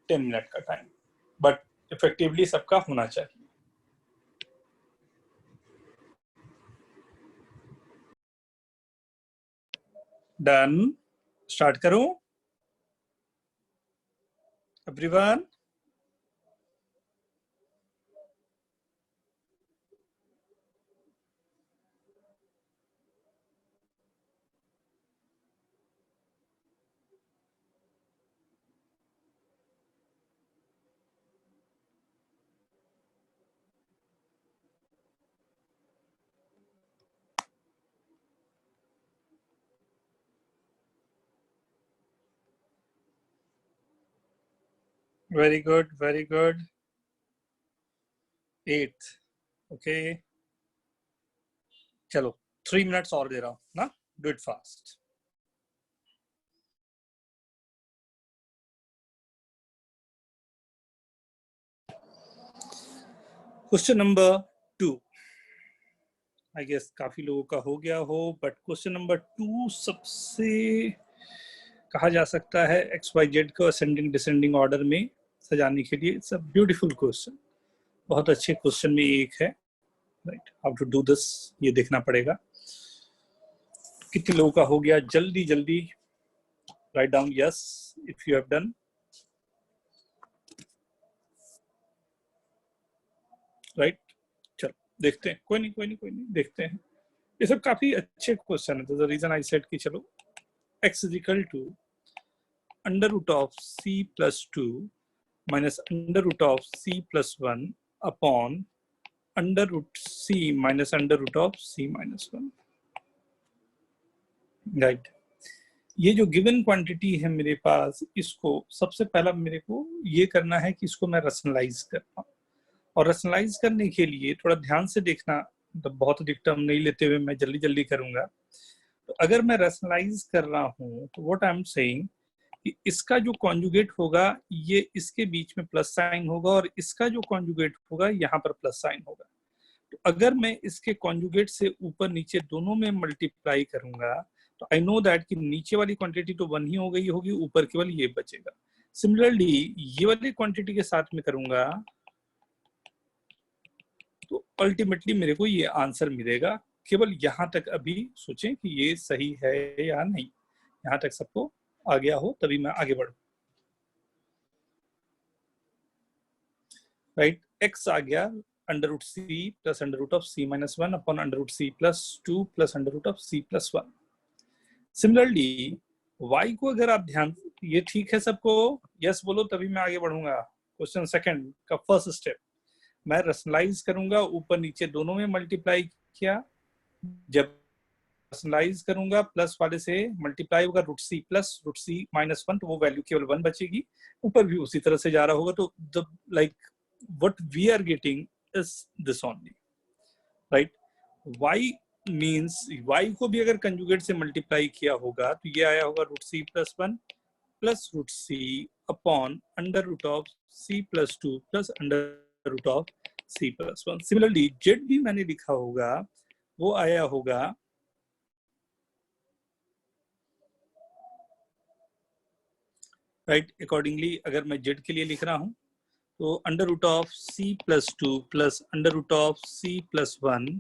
10 मिनट का टाइम, बट इफेक्टिवली सबका होना चाहिए। डन, स्टार्ट करूं everyone? Very good, very good. 8, okay, चलो 3 मिनट्स और दे रहा हूं ना, do it fast. Question number 2, I guess काफी लोगों का हो गया हो, बट क्वेश्चन नंबर 2 सबसे कहा जा सकता है XYZ को असेंडिंग डिसेंडिंग ऑर्डर में सजाने के लिए। इट्स अ ब्यूटीफुल क्वेश्चन, बहुत अच्छे क्वेश्चन में एक है, right? How to do this ये देखना पड़ेगा। कितने लोगों का हो गया? जल्दी जल्दी write down yes if you have done. Right, चलो देखते हैं। कोई नहीं देखते हैं। ये सब काफी अच्छे क्वेश्चन है, द रीजन आई सेड कि चलो x is equal to under root of c plus 2 minus under root of c plus 1 upon under root c minus under root of c minus 1, right? ये जो given quantity है मेरे पास, इसको सबसे पहला मेरे को ये करना है कि इसको मैं रैशनलाइज कर पाऊँ। और रैशनलाइज करने के लिए थोड़ा ध्यान से देखना, मतलब बहुत अधिक टर्म नहीं लेते हुए मैं जल्दी जल्दी करूंगा। तो अगर मैं रैशनलाइज कर रहा हूँ तो व्हाट आई एम सेइंग कि इसका जो कॉन्जुगेट होगा ये इसके बीच में प्लस साइन होगा और इसका जो कॉन्जुगेट होगा यहाँ पर प्लस साइन होगा। तो अगर मैं इसके कॉन्जुगेट से ऊपर नीचे दोनों में मल्टीप्लाई करूंगा तो आई नो दैट कि नीचे वाली क्वांटिटी तो 1 ही हो गई होगी, ऊपर केवल ये बचेगा। सिमिलरली ये वाली क्वांटिटी के साथ में करूंगा तो अल्टीमेटली मेरे को ये आंसर मिलेगा। केवल यहाँ तक अभी सोचें कि ये सही है या नहीं, यहाँ तक सबको आ गया हो तभी मैं आगे बढ़ूं। राइट, x आ गया under root c plus under root of c minus 1 upon under root c plus 2 plus under root of c plus 1। Similarly y को अगर आप ध्यान, ये ठीक है सबको, यस बोलो तभी मैं आगे बढ़ूंगा। क्वेश्चन सेकंड का फर्स्ट स्टेप, मैं रैशनलाइज करूंगा, ऊपर नीचे दोनों में मल्टीप्लाई किया, जब रैशनलाइज करूंगा प्लस वाले से मल्टीप्लाई होगा रूट सी प्लस रूट सी माइनस 1, तो वो वैल्यू केवल 1 बचेगी, ऊपर भी उसी तरह से जा रहा होगा। तो the like what we are getting is this only, right. y means y को भी अगर कंजुगेट से मल्टीप्लाई किया होगा तो ये आया होगा root c plus 1 plus root c upon under root of c plus 2 plus under root of c plus 1। Similarly z भी मैंने लिखा होगा, वो आया होगा राइट। अकॉर्डिंगली अगर मैं z के लिए लिख रहा हूं तो under root of c plus 2 plus under root of c plus 1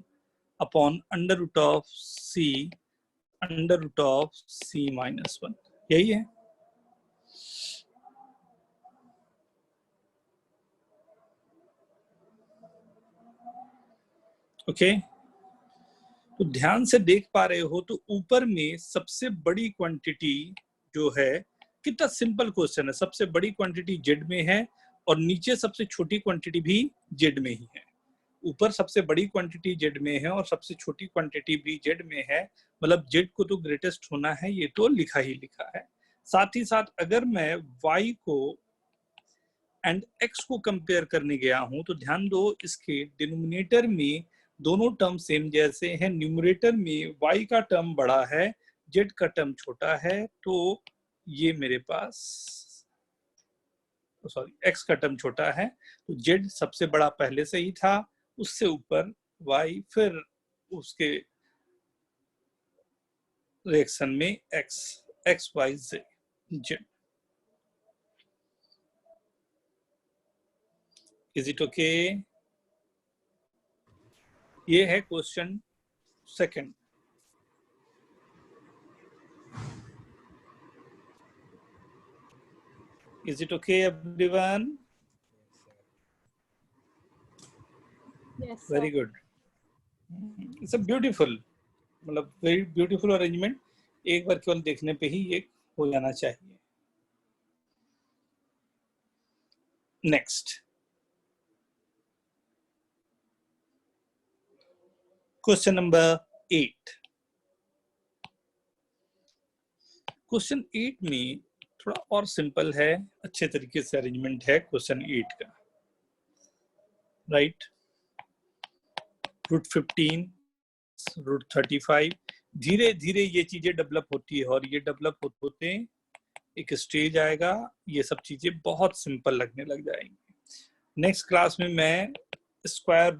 upon under root of c under root of c minus 1, यही है। ओके, तो ध्यान से देख पा रहे हो तो ऊपर में सबसे बड़ी क्वांटिटी जो है, कितना सिंपल क्वेश्चन है, सबसे बड़ी क्वांटिटी जेड में है और नीचे सबसे छोटी क्वांटिटी भी जेड में ही है। ऊपर सबसे बड़ी क्वांटिटी जेड में है और सबसे छोटी क्वांटिटी भी जेड में है, मतलब जेड को तो ग्रेटेस्ट होना है, ये तो लिखा ही लिखा है। साथ ही साथ अगर मैं y को एंड x को कंपेयर करने गया हूं तो ध्यान दो इसके डिनोमिनेटर में दोनों टर्म सेम जैसे हैं, न्यूमरेटर में y का टर्म बड़ा है, z का टर्म छोटा है, तो ये मेरे पास सॉरी x का टर्म छोटा है, तो z सबसे बड़ा पहले से ही था, उससे ऊपर y, फिर उसके रिएक्शन में x y z। Is it okay? ये है question second. Is it okay everyone? Yes, very good, it's a beautiful, मतलब वेरी ब्यूटीफुल अरेंजमेंट। एक बार केवल देखने पे ही ये हो जाना चाहिए। Next question number 8। क्वेश्चन 8 में थोड़ा और सिंपल है, अच्छे तरीके से अरेंजमेंट है क्वेश्चन 8 का, राइट। रूट 15, रूट 35, धीरे धीरे ये चीजें डेवलप होती है और ये डेवलप होते एक स्टेज आएगा, ये सब चीजें बहुत सिंपल लगने लग जाएंगी। नेक्स्ट क्लास में मैं स्क्वायर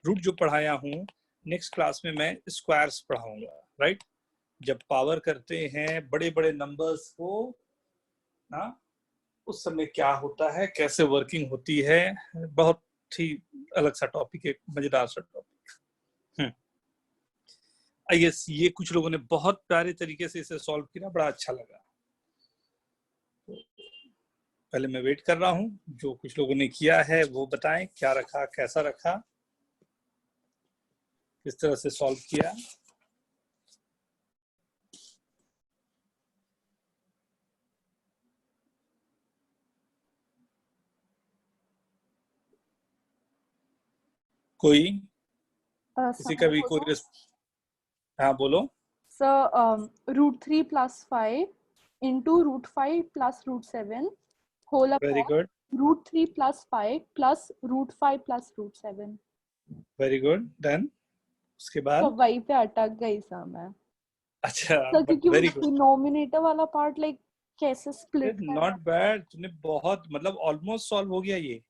रूट जो पढ़ाया हूँ, नेक्स्ट क्लास में मैं स्क्वायर्स पढ़ाऊंगा, राइट। जब पावर करते हैं बड़े बड़े नंबर्स को ना, उस समय क्या होता है, कैसे वर्किंग होती है, बहुत ही अलग सा टॉपिक है, मजेदार सा टॉपिक। आई गेस ये कुछ लोगों ने बहुत प्यारे तरीके से इसे सॉल्व किया, बड़ा अच्छा लगा। पहले मैं वेट कर रहा हूं, जो कुछ लोगों ने किया है वो बताएं, क्या रखा, कैसा रखा, किस तरह से सॉल्व किया। कोई किसी का भी कोई हाँ बोलो। So root 3 plus 5 into root 5 plus root 7 whole Very upon good. root 3 plus 5 plus root 5 plus root 7. Very good. Then उसके बाद तो वहीं पे अटक गई सा मैं। अच्छा, तो but क्योंकि very good. डिनोमिनेटर वाला पार्ट लाइक कैसे स्प्लिट नॉट बैड, तूने बहुत मतलब ऑलमोस्ट सॉल्व हो गया, ये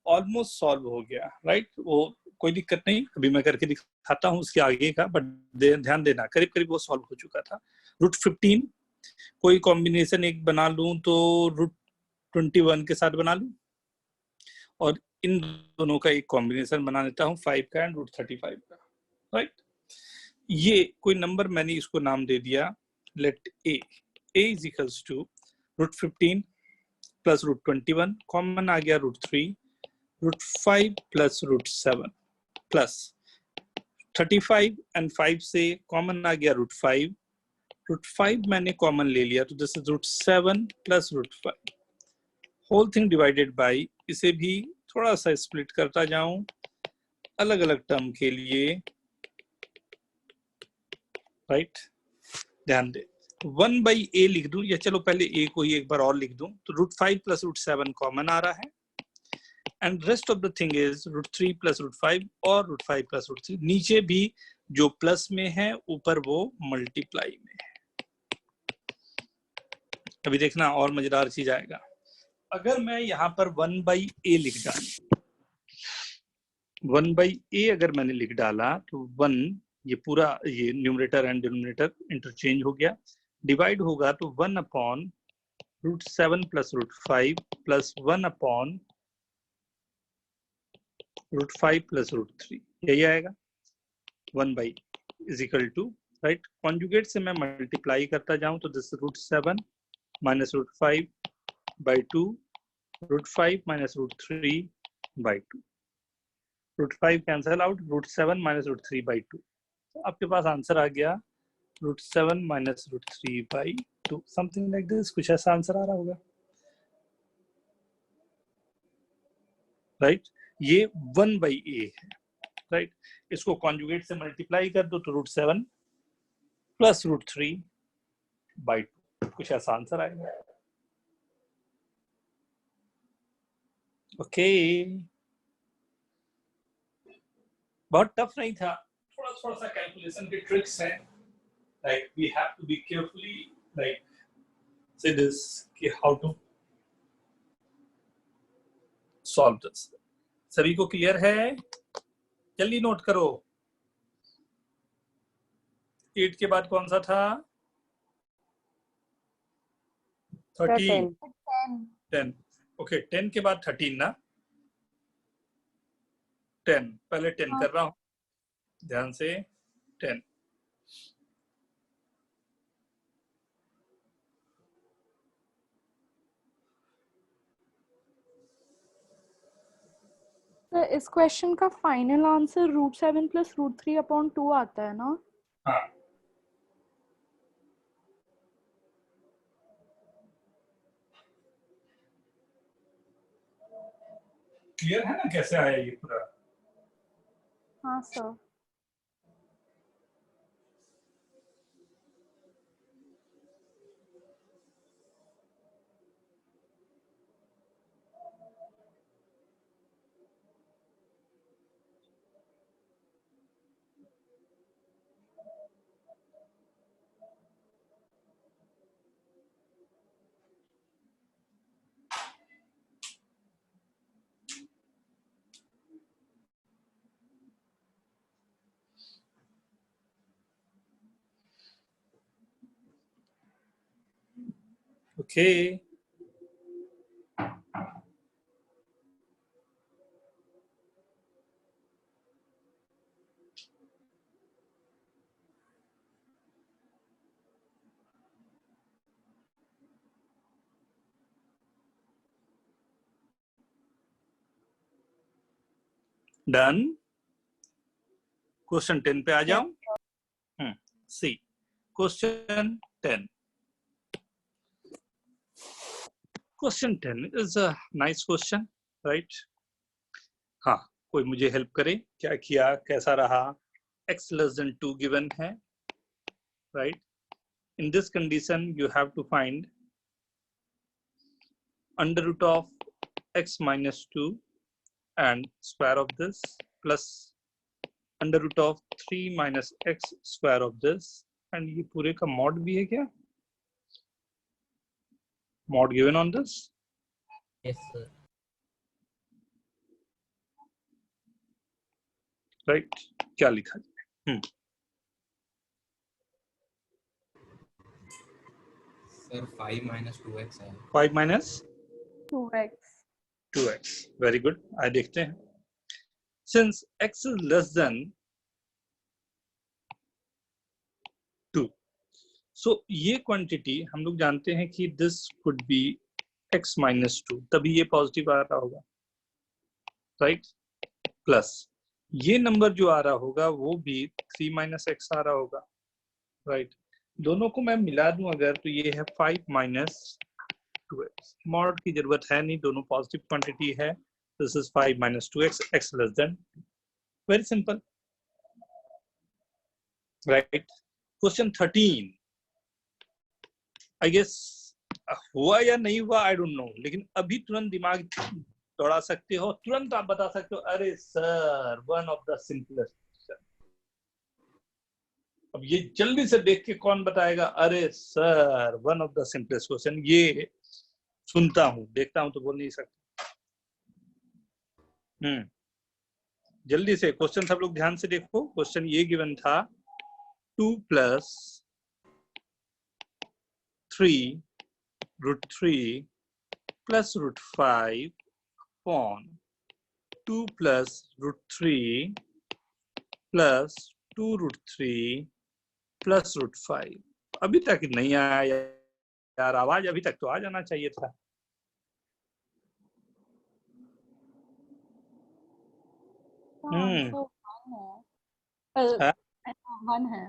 ऑलमोस्ट सॉल्व हो गया, राइट? वो कोई दिक्कत नहीं, अभी मैं करके दिखाता हूँ उसके आगे का, बट ध्यान देना करीब करीब वो सॉल्व हो चुका था। रूट 15 कोई कॉम्बिनेशन एक बना लूं तो रूट 21 के साथ बना लूं, और इन दोनों का एक कॉम्बिनेशन बना लेता हूँ 5 का एंड रूट 35 का, राइट? ये कोई नंबर मैंने इसको नाम दे दिया let A is equals to root 15 plus root 21, common आ गया root 3, root 5 plus root 7 plus 35 and 5 से कॉमन आ गया रूट 5, रूट 5 मैंने कॉमन ले लिया तो this is root 7 plus root 5 whole thing divided by, इसे भी थोड़ा सा स्प्लिट करता जाऊं अलग अलग टर्म के लिए, राइट? ध्यान दे 1 बाई ए लिख दूं, या चलो पहले ए को ही एक बार और लिख दूं, तो रूट 5 प्लस रूट 7 कॉमन आ रहा है and rest of the thing is root 3 plus root 5 और रूट 5 प्लस रूट 3, नीचे भी जो प्लस में है ऊपर वो मल्टीप्लाई में है। अभी देखना और मजेदार चीज आएगा। अगर मैं यहाँ पर 1 बाई ए लिख डालूं, 1 बाई ए अगर मैंने लिख डाला तो 1, ये पूरा ये न्यूमरेटर एंड डिनोमिनेटर इंटरचेंज हो गया, डिवाइड होगा तो 1 upon root 7 plus root 5 plus 1 upon root 5 plus root 3, यही आएगा 1 by is equal to, right? Conjugate से मैं मल्टीप्लाई करता जाऊं तो this root 7 minus root 5 by 2, root 5 minus root 3 by 2, root 5 cancel out, root 7 minus root 3 by 2, आपके पास answer आ गया root 7 minus root 3 by 2, something like this, कुछ ऐसा आंसर आ रहा होगा, राइट? ये 1 बाई ए है, राइट? इसको कॉन्जुगेट से मल्टीप्लाई कर दो तो रूट 7 प्लस रूट 3 बाई 2, कुछ ऐसा आंसर आएगा। ओके, बहुत टफ नहीं था, थोड़ा सा कैलकुलेशन के ट्रिक्स हैं, like we have to be carefully like से दिस कि हाउ टू सॉल्व दिस। सभी को क्लियर है? जल्दी नोट करो। 8 के बाद कौन सा था? 13, 10, ओके 10 के बाद 13 ना, 10 पहले 10 कर रहा हूं, ध्यान से 10, तो इस क्वेश्चन का final answer root 7 plus root 3 upon 2 आता है ना? हाँ क्लियर है ना कैसे आया ये पूरा? हाँ सर। Okay, done. क्वेश्चन 10 पे आ जाऊं। See question 10, question 10 is a nice question, right? हाँ, कोई मुझे हेल्प करे, क्या किया, कैसा रहा? x लेस देन 2 गिवन है, right? In this condition, you have to find under root of x minus 2 and square of this plus under root of 3 minus x square of this, and ये पूरे का mod भी है क्या? Mod given on this? Yes, sir. Right? क्या लिखा है? Sir, 5 minus 2x है. 5 minus 2x. 2x. Very good. I देखते हैं. Since x is less than 2, so ये quantity हम लोग जानते हैं कि this could be x minus 2. तभी ये positive आ रहा होगा, right? Plus ये number जो आ रहा होगा वो भी 3 minus x आ रहा होगा, right? दोनों को मैं मिला दूं अगर तो ये है 5 minus 2x. mod की जरूरत है नहीं, दोनों पॉजिटिव क्वांटिटी है. This is 5 minus 2x, x less than. Very simple, right? Question 13 I guess हुआ या नहीं हुआ आई डोंट नो, लेकिन अभी तुरंत दिमाग दौड़ा सकते हो, तुरंत आप बता सकते हो अरे sir one of the simplest. अब ये जल्दी से देख के कौन बताएगा अरे sir one of the simplest question? ये सुनता हूं, देखता हूं तो बोल नहीं सकता. जल्दी से क्वेश्चन सब लोग ध्यान से देखो. क्वेश्चन ये गिवन था 2 plus 3 root 3 plus root 5 upon 2 plus root 3 plus 2 root 3 plus root 5. अभी तक नहीं आया यार आवाज, अभी तक तो आ जाना चाहिए था. वन है.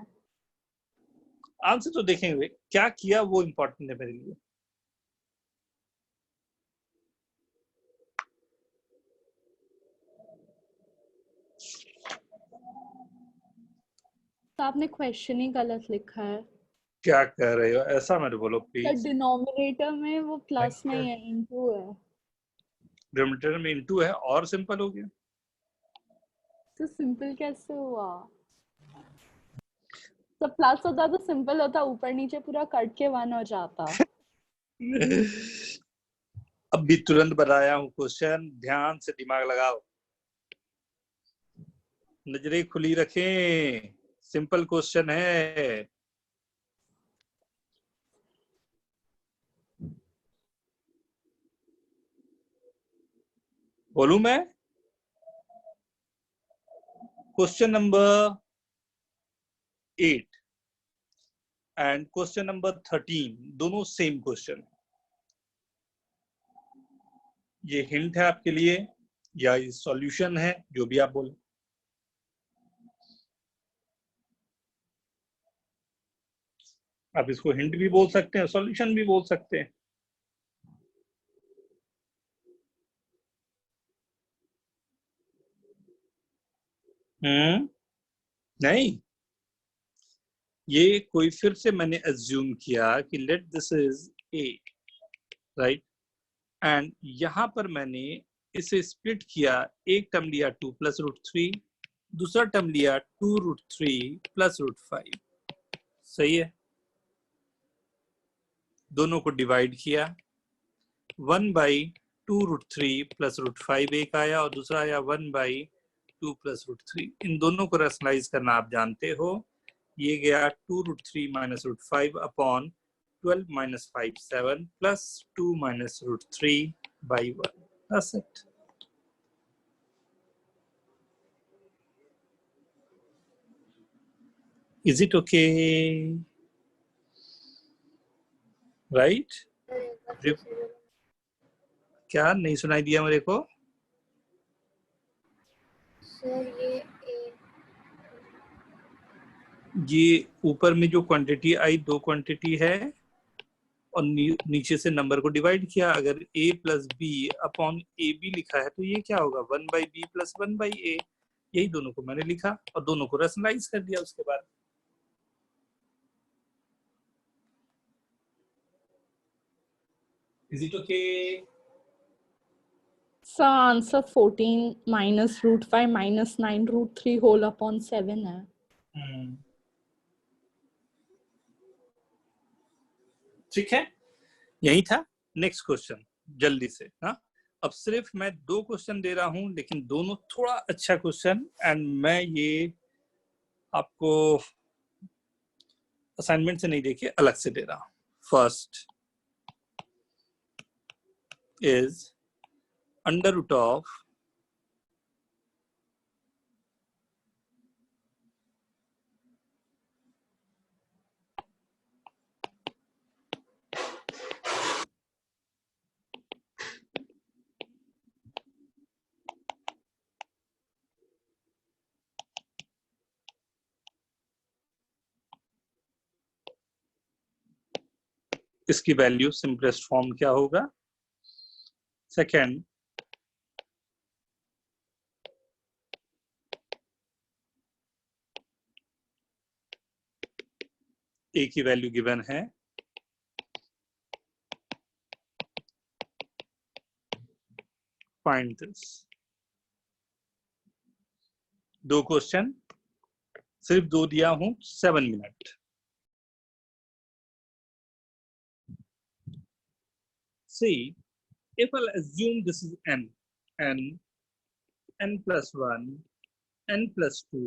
आंसर तो देखेंगे, क्या किया वो इम्पोर्टेंट है मेरे लिए. तो आपने क्वेश्चन ही गलत लिखा है. क्या कर रहे हो, ऐसा मत बोलो तो प्लीज. डिनोमिनेटर में वो प्लस नहीं है, इनटू है. डिनोमिनेटर में इनटू है और सिंपल हो गया. तो सिंपल कैसे हुआ? तो प्लस होता तो सिंपल होता, ऊपर नीचे पूरा कट के 1 हो जाता. अब भी तुरंत बताया हूँ क्वेश्चन, ध्यान से दिमाग लगाओ, नजरें खुली रखें. सिंपल क्वेश्चन है. बोलूं मैं? Question number 8 and question number 13 दोनों सेम क्वेश्चन. ये हिंट है आपके लिए या ये सॉल्यूशन है, जो भी आप बोले. आप इसको हिंट भी बोल सकते हैं, सॉल्यूशन भी बोल सकते हैं. नहीं, ये कोई फिर से मैंने अज्यूम किया कि let this is a, right? And यहां पर मैंने इसे स्प्लिट किया, एक टर्म लिया 2 plus root 3, दूसरा टर्म लिया 2 root 3 plus root 5. सही है? दोनों को डिवाइड किया, 1 by 2 root 3 plus root 5 एक आया और दूसरा आया 1 by 2 plus root 3. इन दोनों को रैशनलाइज करना आप जानते हो. ये गया 2 root 3 minus root 5 upon 12 minus 5 7 plus 2 minus root 3 by 1. That's it. Is it okay? Right? क्या नहीं सुनाई दिया मेरे को? सर ये ऊपर में जो क्वांटिटी आई, दो क्वांटिटी है और नीचे से नंबर को डिवाइड किया. अगर a plus b upon a b लिखा है तो ये क्या होगा 1 by b plus 1 by a. यही दोनों को मैंने लिखा और दोनों को रैशनलाइज कर दिया उसके बाद. Is it okay? So answer 14 minus root 5 minus 9 root 3 whole upon 7 है. ठीक है, यही था. नेक्स्ट क्वेश्चन जल्दी से. हाँ, अब सिर्फ मैं 2 क्वेश्चन दे रहा हूं, लेकिन दोनों थोड़ा अच्छा क्वेश्चन, एंड मैं ये आपको असाइनमेंट से नहीं देके अलग से दे रहा हूं. First is under root of इसकी वैल्यू सिंपलेस्ट फॉर्म क्या होगा. सेकेंड, ए की वैल्यू गिवन है. Find this. 2 क्वेश्चन, सिर्फ 2 दिया हूं, 7 minute. See, if I'll assume this is n plus 1, n plus 2,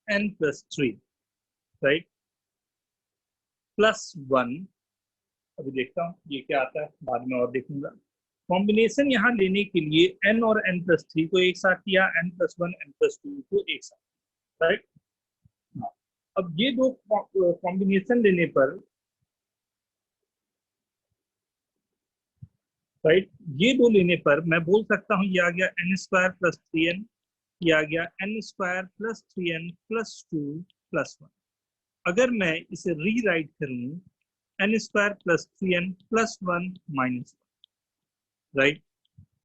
n plus 3, right? Plus 1, अभी देखता हूँ ये क्या आता है, बाद में और देखूंगा. कॉम्बिनेशन यहाँ लेने के लिए n और n plus 3 को एक साथ किया, n plus 1, n plus 2 को एक साथ, राइट? अब ये 2 कॉम्बिनेशन लेने पर, राइट, ये 2 लेने पर मैं बोल सकता हूँ ये आ गया n स्क्वायर प्लस 3n, ये आ गया n square plus 3n plus 2 plus 1. अगर मैं इसे रीराइट करूं, n square plus 3n plus 1 minus 1, right,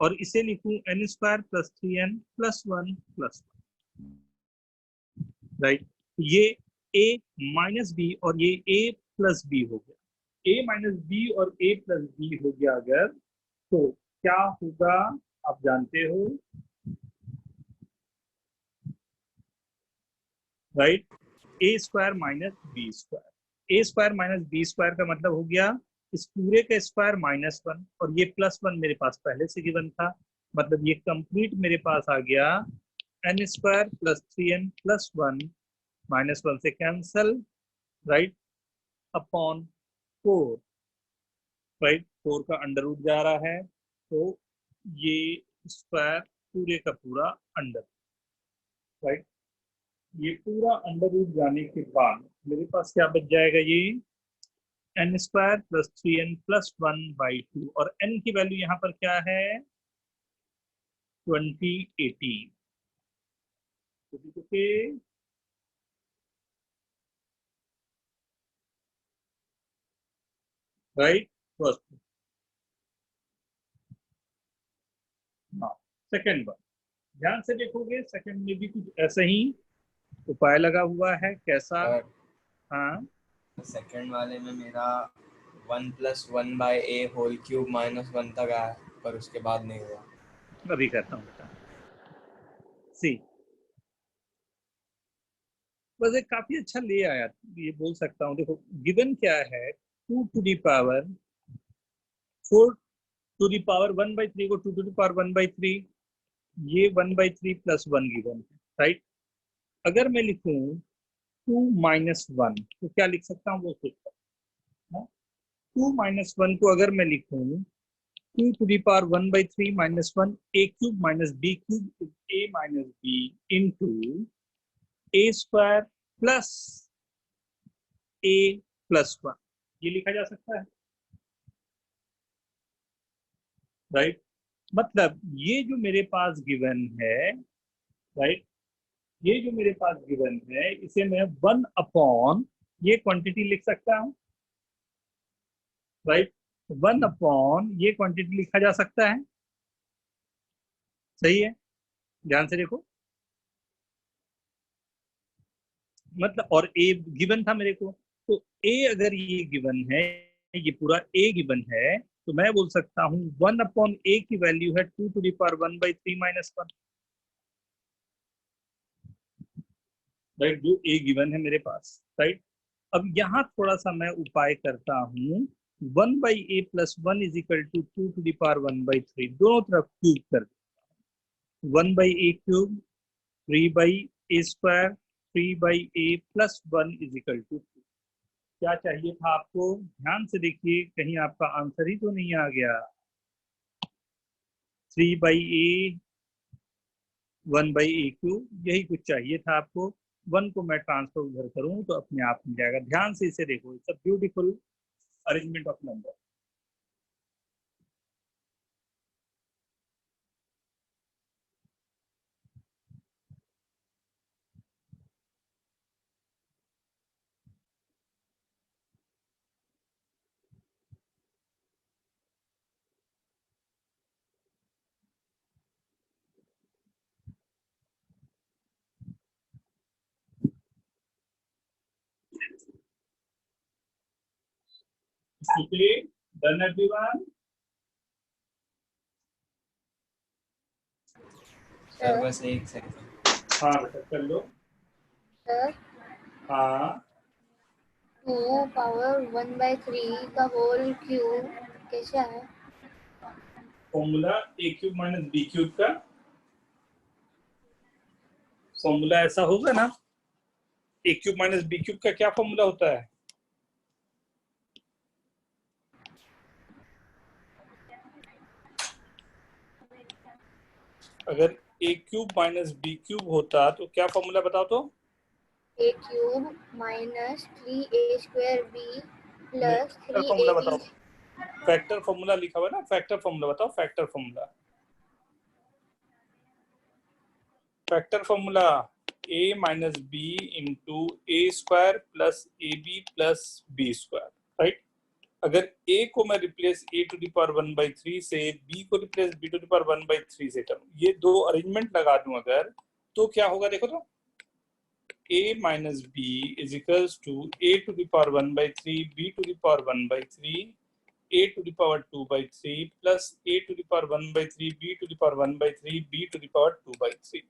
और इसे लिखूं n square plus 3n plus 1 plus 1, right. ये a माइनस b और ये a प्लस b हो गया. a माइनस b और a प्लस b हो गया अगर, तो क्या होगा आप जानते हो, राइट? ए स्क्वायर माइनस बी स्क्वायर. ए स्क्वायर माइनस बी स्क्वायर का मतलब हो गया इस पूरे का स्क्वायर माइनस 1, और ये प्लस 1 मेरे पास पहले से गिवन था, मतलब ये कंप्लीट मेरे पास आ गया n square plus 3n plus 1 minus 1 से कैंसल, राइट, अपॉन 4, राइट. 4 का अंडर रूट जा रहा है, तो ये स्क्वायर पूरे का पूरा अंडर, राइट. ये पूरा अंडर रूट जाने के बाद मेरे पास क्या बच जाएगा, ये n square plus 3n plus 1/2, और n की वैल्यू यहाँ पर क्या है, 2018. Okay, right. First. Second one ध्यान से देखोगे, सेकेंड में भी कुछ ऐसा ही उपाय लगा हुआ है. कैसा? हाँ, सेकंड वाले में मेरा 1 + 1/a होल क्यूब माइनस 1 तक आया, पर उसके बाद नहीं हुआ. अभी करता हूँ बेटा. सी, बस एक काफी अच्छा ले आया, ये बोल सकता हूँ. देखो गिवन क्या है, 2 to the power 4 to the power 1/3 को 2 to the power 1/3, ये 1/3 प्लस 1 गिवन है, राइट. अगर मैं लिखूं 2 minus 1, तो क्या लिख सकता हूँ वो सोचता हूँ. 2 minus 1 को अगर मैं लिखूं 2 to the power 1/3 minus 1 a cube minus b cube is a minus b into a square plus a plus 1, ये लिखा जा सकता है, राइट. मतलब ये जो मेरे पास गिवन है, राइट, ये जो मेरे पास गिवन है, इसे मैं 1 अपॉन ये क्वांटिटी लिख सकता हूं, राइट. 1 अपॉन ये क्वांटिटी लिखा जा सकता है, सही है. ध्यान से देखो, मतलब, और a गिवन था मेरे को, तो a अगर ये गिवन है, ये पूरा a गिवन है, तो मैं बोल सकता हूँ 1/a की वैल्यू है 2⁻1/3 - 1, राइट, जो a गिवन है मेरे पास, राइट। अब यहाँ थोड़ा सा मैं उपाय करता हूँ, 1/a + 1 = 2⁻1/3, दोनों तरफ क्यूब कर 1/a क्यूब 3/a², 3/a + 1 = 2। क्या चाहिए था आपको? ध्यान से देखिए, कहीं आपका आंसर ही तो नहीं आ गया। 3/a 1/a क्यूब, यही कुछ चाहिए था आपको। 1 को मैं ट्रांसफर उधर करूं तो अपने आप मिल जाएगा। ध्यान से इसे देखो, it's a beautiful arrangement of number. Okay, done everyone? Sir बस एक सेकंड। हाँ बेटा कर लो। सर हाँ 2⁻1/3 का होल क्यूब कैसे है? फॉर्मूला a³ - b³ का फॉर्मूला ऐसा होगा ना। a³ - b³ का क्या फॉर्मूला होता है? अगर a³ - b³ होता तो क्या फॉर्मूला बताओ तो? a³ - 3a²b + फैक्टर फॉर्मूला बताओ। 3ab। फैक्टर फॉर्मूला लिखा हुआ है ना, फैक्टर फॉर्मूला बताओ, factor formula. Factor formula a - b × a² + ab + b², right. अगर a को मैं रिप्लेस a⁻1/3 से, b को रिप्लेस b⁻1/3 से करूं, ये दो अरेंजमेंट लगा दूं अगर, तो क्या होगा देखो तो। a - b = a⁻1/3 b⁻1/3 a⁻2/3 + a⁻1/3 b⁻1/3 b⁻2/3।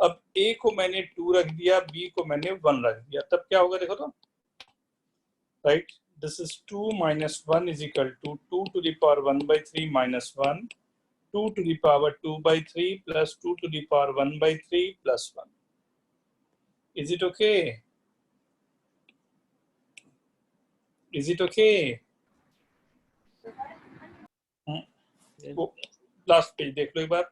अब a को मैंने 2 रख दिया, b को मैंने 1 रख दिया, तब क्या होगा देखो तो, right. This is 2 - 1 = 2⁻1/3 - 1, 2⁻2/3 + 2⁻1/3 + 1. Is it okay? Is it okay? Last page देख लो एक बार।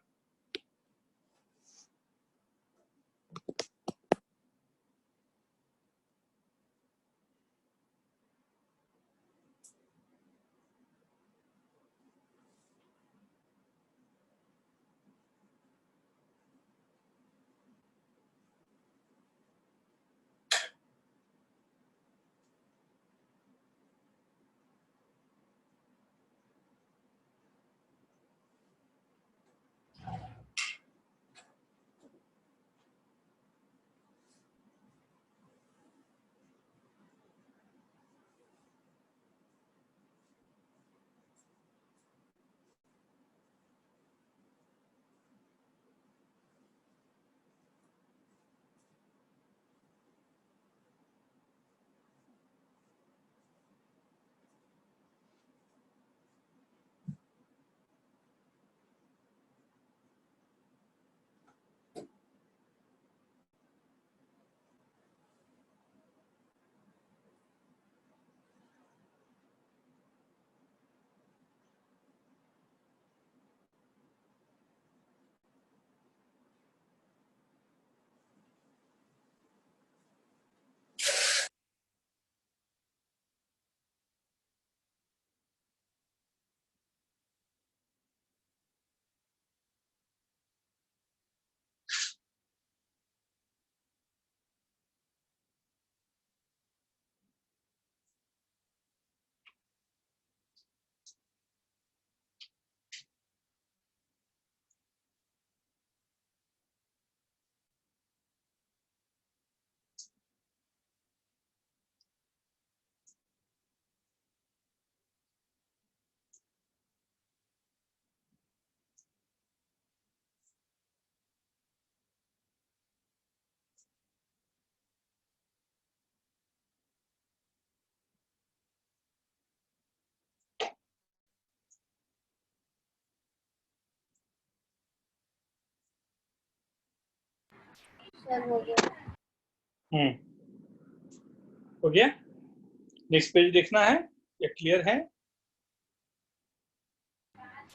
सर हो गया। हो गया। नेक्स्ट पेज देखना है या क्लियर है?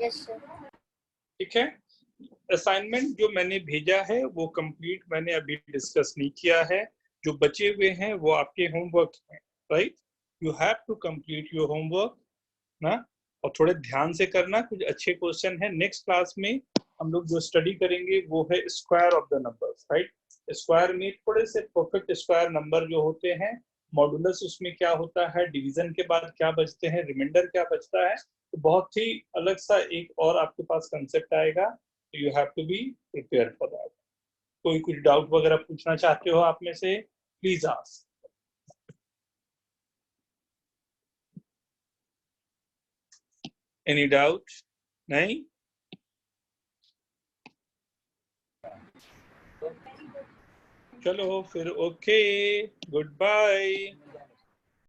Yes sir. ठीक है। असाइनमेंट जो मैंने भेजा है वो कंप्लीट मैंने अभी डिस्कस नहीं किया है। जो बचे हुए हैं वो आपके होमवर्क हैं, right? You have to complete your homework ना, और थोड़े ध्यान से करना। कुछ अच्छे क्वेश्चन है। नेक्स्ट क्लास में हम लोग जो स्टडी करेंगे वो है square of the numbers, right? Square में थोड़े से परफेक्ट स्क्वायर नंबर जो होते हैं, मॉडुलस उसमें क्या होता है, डिवीजन के बाद क्या बचते हैं, रिमाइंडर क्या बचता है, तो बहुत ही अलग सा एक और आपके पास कंसेप्ट आएगा। You have to be prepare for that. कोई कुछ डाउट वगैरह पूछना चाहते हो आप में से, प्लीज आस्क। Any doubt? नहीं? चलो फिर, ओके, गुड बाय।